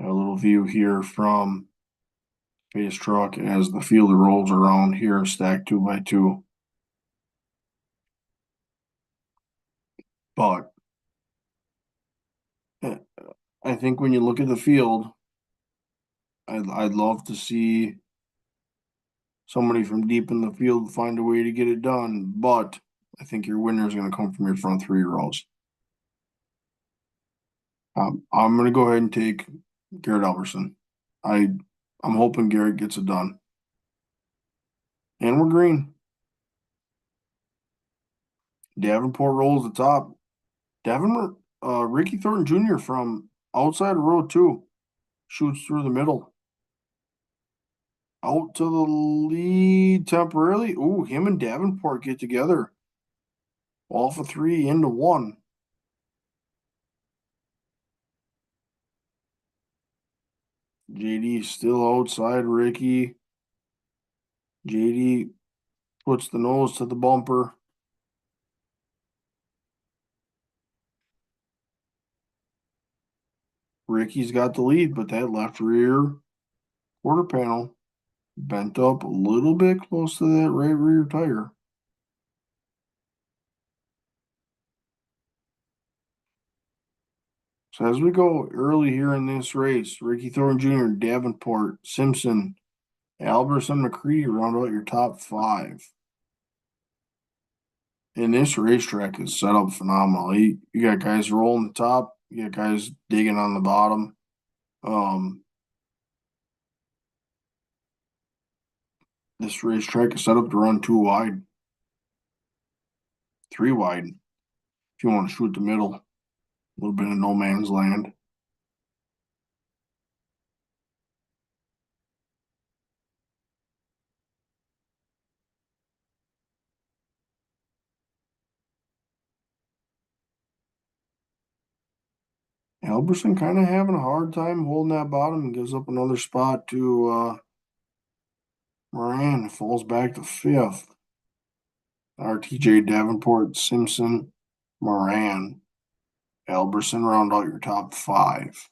a little view here from Face Truck as the field rolls around here, stacked 2 by 2. But I think when you look at the field, I'd love to see somebody from deep in the field find a way to get it done. But I think your winner is going to come from your front 3 rows. I'm going to go ahead and take Garrett Albertson. I'm hoping Garrett gets it done. And we're green. Davenport rolls the top. Ricky Thornton Jr. from outside of row 2 shoots through the middle. Out to the lead temporarily. Ooh, him and Davenport get together. Off of 3 into 1. JD still outside Ricky. JD puts the nose to the bumper. Ricky's got the lead, but that left rear quarter panel bent up a little bit close to that right rear tire. So as we go early here in this race, Ricky Thornton Jr., Davenport, Simpson, Albertson, McCready round out your top 5. And this racetrack is set up phenomenally. You got guys rolling the top, you got guys digging on the bottom. This racetrack is set up to run 2 wide, 3 wide. If you want to shoot the middle, a little bit of no man's land. Alberson kind of having a hard time holding that bottom and gives up another spot to Moran. Falls back to fifth. RTJ Davenport, Simpson, Moran, Alberson round out your top five.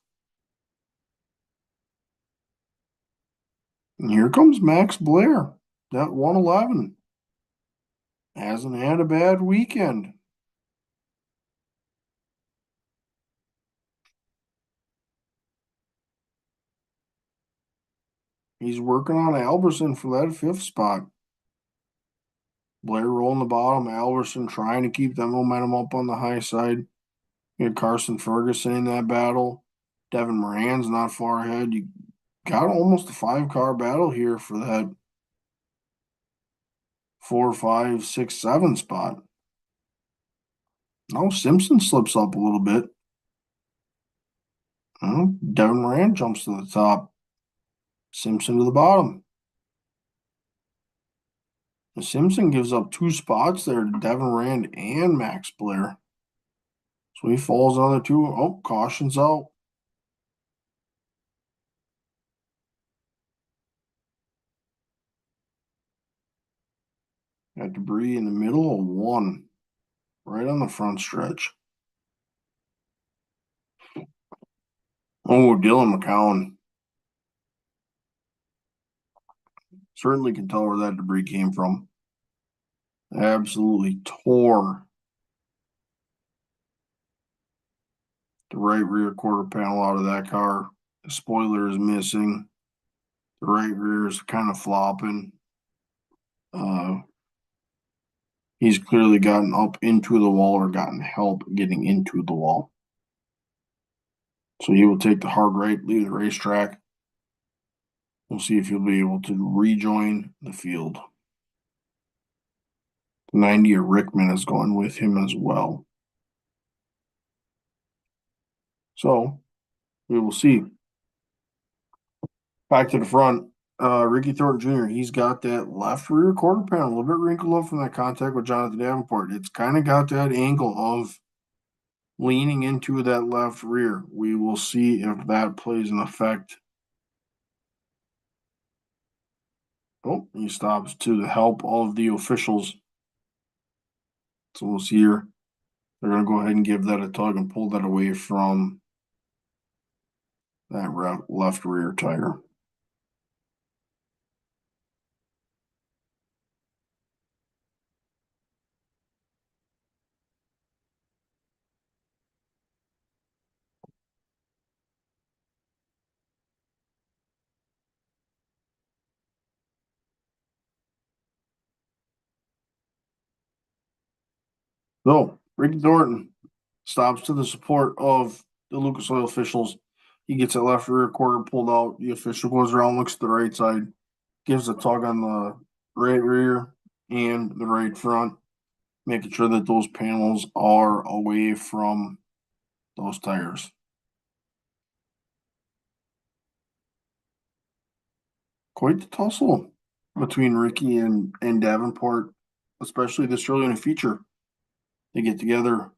And here comes Max Blair, that 111. Hasn't had a bad weekend. He's working on Alberson for that fifth spot. Blair rolling the bottom, Alberson trying to keep that momentum up on the high side. You had Carson Ferguson in that battle. Devin Moran's not far ahead. You got almost a 5-car battle here for that 4, 5, 6, 7 spot. Now Simpson slips up a little bit. Devin Moran jumps to the top. Simpson to the bottom. Simpson gives up 2 spots there to Devin Rand and Max Blair. So he falls another 2. Oh, caution's out. Got debris in the middle of 1, right on the front stretch. Oh, Dylan McCowan. Certainly can tell where that debris came from. Absolutely tore the right rear quarter panel out of that car. The spoiler is missing. The right rear is kind of flopping. He's clearly gotten up into the wall or gotten help getting into the wall. So he will take the hard right, leave the racetrack. We'll see if he'll be able to rejoin the field. 90 or Rickman is going with him as well. So we will see. Back to the front. Ricky Thornton Jr., he's got that left rear quarter panel a little bit wrinkled up from that contact with Jonathan Davenport. It's kind of got that angle of leaning into that left rear. We will see if that plays an effect. Oh, he stops to the help of the officials. So we'll see here. They're going to go ahead and give that a tug and pull that away from that left rear tire. So Ricky Thornton stops to the support of the Lucas Oil officials. He gets that left rear quarter pulled out. The official goes around, looks to the right side, gives a tug on the right rear and the right front, making sure that those panels are away from those tires. Quite the tussle between Ricky and Davenport, especially this early in a feature. They get together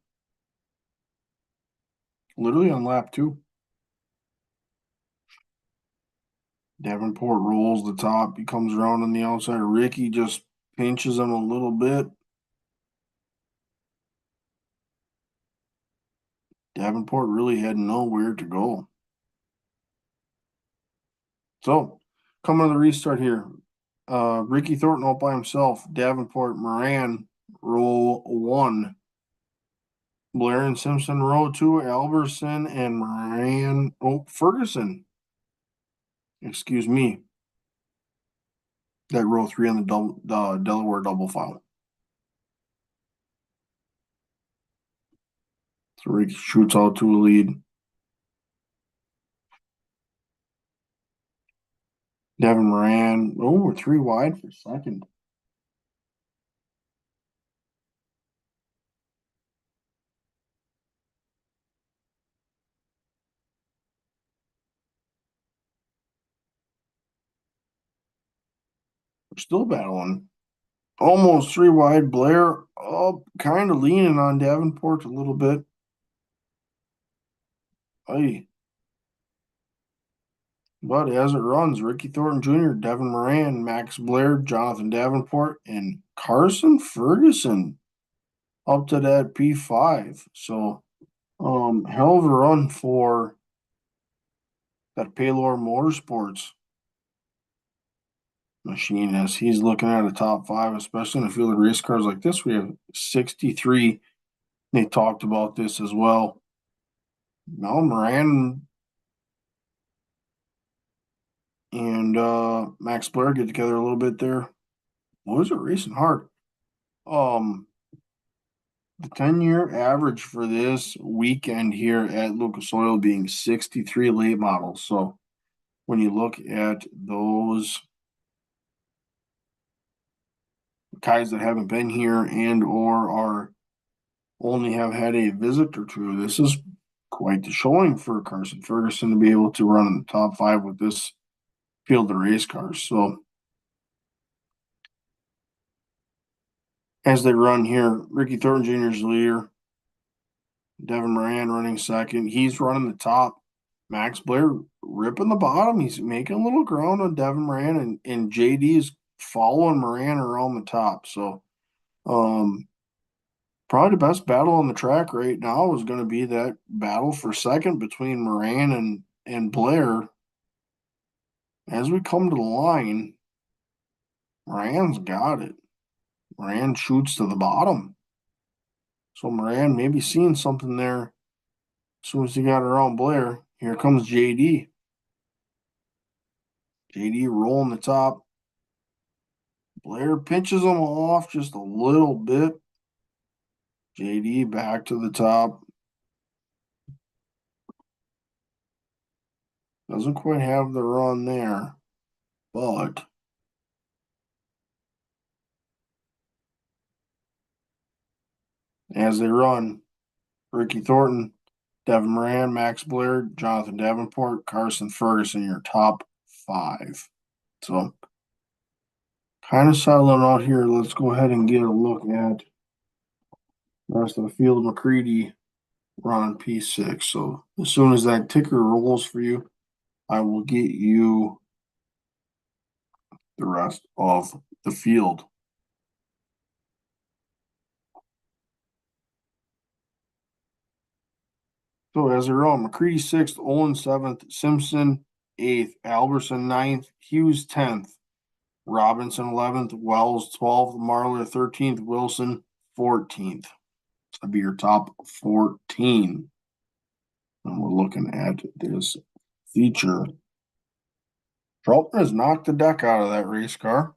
literally on lap 2. Davenport rolls the top. He comes around on the outside. Ricky just pinches him a little bit. Davenport really had nowhere to go. So, coming to the restart here. Ricky Thornton all by himself. Davenport, Moran, row 1. Blair and Simpson, row 2. Alberson and Moran. Oh, Ferguson. Excuse me. That row 3 on the Delaware double file. So Ricky shoots out to a lead. Devin Moran. Oh, we're 3 wide for second. We're still battling. Almost 3 wide. Blair up, kind of leaning on Davenport a little bit. Hey. But as it runs, Ricky Thornton Jr., Devin Moran, Max Blair, Jonathan Davenport, and Carson Ferguson up to that P5. So, hell of a run for that Paylor Motorsports machine as he's looking at a top five, especially in a field of race cars like this. We have 63. They talked about this as well. Now, Moran and Max Blair get together a little bit there. Boys are racing hard. Um, The 10-year average for this weekend here at Lucas Oil being 63 late models. So when you look at those guys that haven't been here and or are only have had a visit or two, this is quite the showing for Carson Ferguson to be able to run in the top five with this field of race cars. So as they run here, Ricky Thornton Jr. is the leader. Devin Moran running second. He's running the top. Max Blair ripping the bottom. He's making a little ground on Devin Moran, and JD is following Moran around the top. So, um, probably the best battle on the track right now is going to be that battle for second between Moran and Blair. As we come to the line, Moran's got it. Moran shoots to the bottom. So Moran maybe seeing something there as soon as he got around Blair. Here comes JD. JD rolling the top. Blair pinches him off just a little bit. JD back to the top. Doesn't quite have the run there, but as they run, Ricky Thornton, Devin Moran, Max Blair, Jonathan Davenport, Carson Ferguson, your top five. So kind of settling out here. Let's go ahead and get a look at the rest of the field. McCready run P6. So as soon as that ticker rolls for you, I will get you the rest of the field. So as they're on, McCready sixth, Olin seventh, Simpson eighth, Alberson ninth, Hughes 10th, Robinson 11th, Wells 12th, Marlar 13th, Wilson 14th. That'd be your top 14. And we're looking at this feature. Troutman has knocked the deck out of that race car.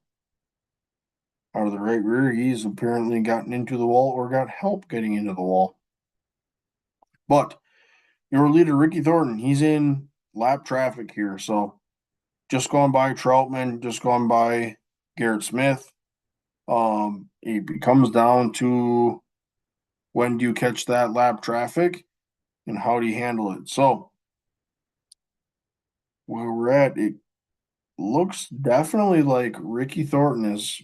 Out of the right rear, he's apparently gotten into the wall or got help getting into the wall. But your leader, Ricky Thornton, he's in lap traffic here. So just gone by Troutman, just gone by Garrett Smith. It comes down to when do you catch that lap traffic and how do you handle it? So where we're at, it looks definitely like Ricky Thornton has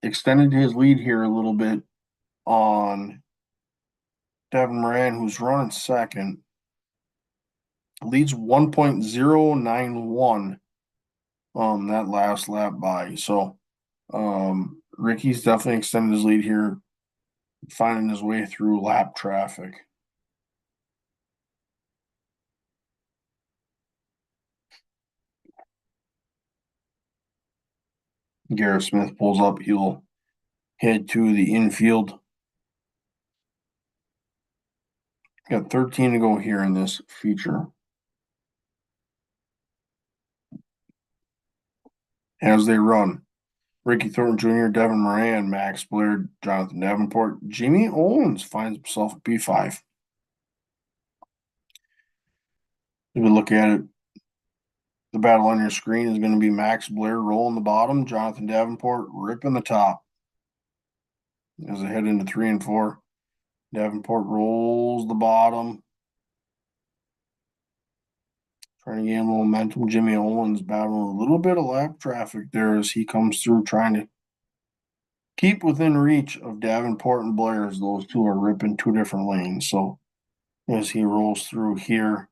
extended his lead here a little bit on Devin Moran, who's running second. Leads 1.091 that last lap by. So Ricky's definitely extended his lead here, finding his way through lap traffic. Garrett Smith pulls up, he'll head to the infield. Got 13 to go here in this feature. As they run, Ricky Thornton Jr., Devin Moran, Max Blair, Jonathan Davenport, Jimmy Owens finds himself at P5. If we look at it, the battle on your screen is going to be Max Blair rolling the bottom, Jonathan Davenport ripping the top. As they head into 3 and 4, Davenport rolls the bottom, trying to gain a little momentum. Jimmy Owens battling a little bit of lap traffic there as he comes through, trying to keep within reach of Davenport and Blair as those two are ripping two different lanes. So as he rolls through here,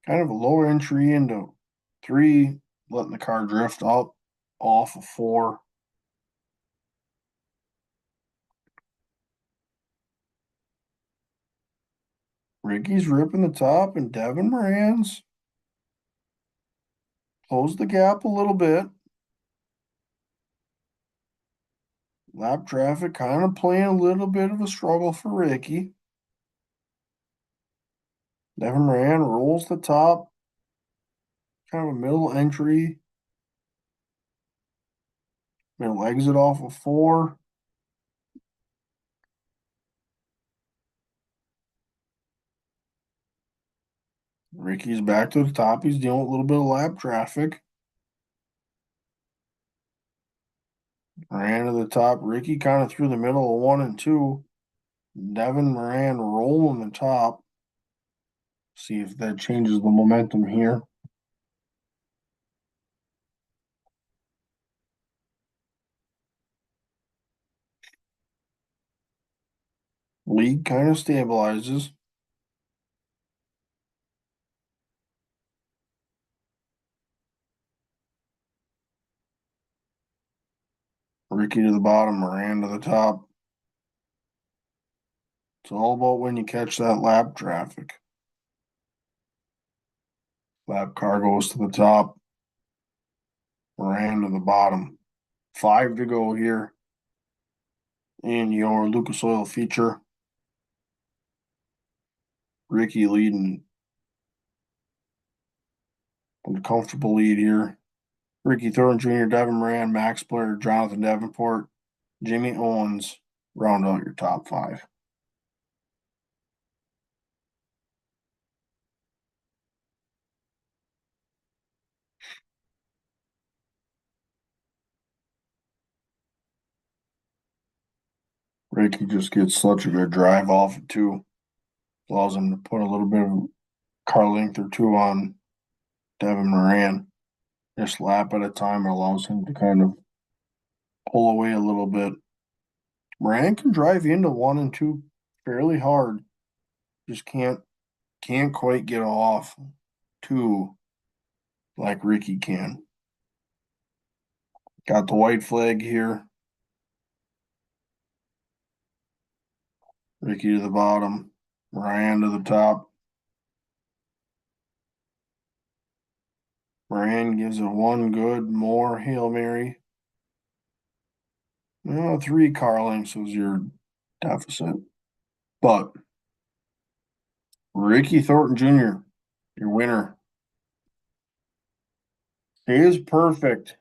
Kind of a lower entry into 3, letting the car drift up off of 4. Ricky's ripping the top, and Devin Moran's closed the gap a little bit. Lap traffic kind of playing a little bit of a struggle for Ricky. Devin Moran rolls the top, kind of a middle entry, middle exit off of 4. Ricky's back to the top. He's dealing with a little bit of lap traffic. Moran to the top. Ricky kind of through the middle of 1 and 2. Devin Moran rolling the top. See if that changes the momentum here. Lead kind of stabilizes. Ricky to the bottom, Moran to the top. It's all about when you catch that lap traffic. Lap car goes to the top, Moran to the bottom. 5 to go here in your Lucas Oil feature. Ricky leading with a comfortable lead here. Ricky Thornton Jr., Devin Moran, Max Blair, Jonathan Davenport, Jimmy Owens round out your top 5. Ricky just gets such a good drive off it too. Allows him to put a little bit of car length or 2 on Devin Moran. Just lap at a time allows him to kind of pull away a little bit. Moran can drive into 1 and 2 fairly hard. Just can't quite get off 2 like Ricky can. Got the white flag here. Ricky to the bottom, Moran to the top. Moran gives it 1 good more Hail Mary. 3 car lengths was your deficit. But Ricky Thornton Jr., your winner. He is perfect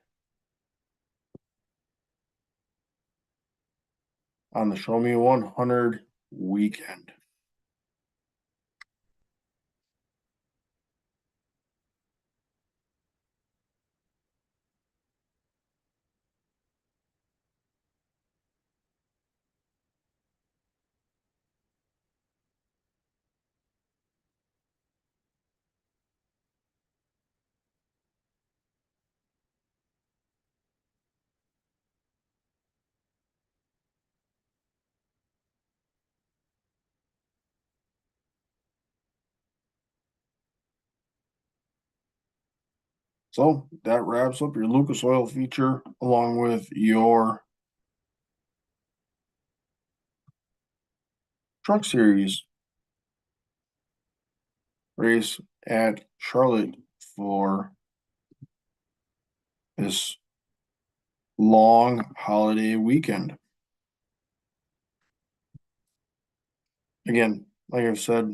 on the Show Me 100 weekend. So that wraps up your Lucas Oil feature along with your Truck Series race at Charlotte for this long holiday weekend. Again, like I've said,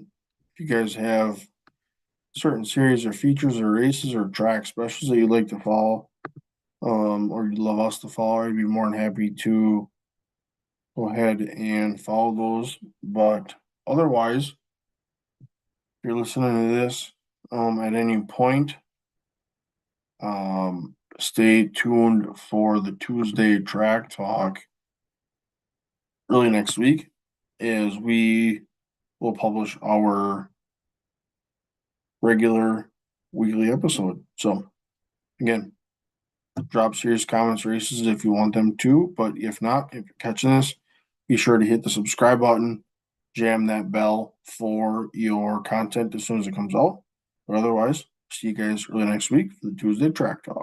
if you guys have certain series or features or races or track specials that you'd like to follow, or you'd love us to follow, I'd be more than happy to go ahead and follow those. But otherwise, if you're listening to this at any point, stay tuned for the Tuesday track talk early next week as we will publish our regular weekly episode. So again, drop serious comments, races if you want them to, but if not, if you're catching this, be sure to hit the subscribe button, jam that bell for your content as soon as it comes out. But otherwise, see you guys early next week for the Tuesday track talk.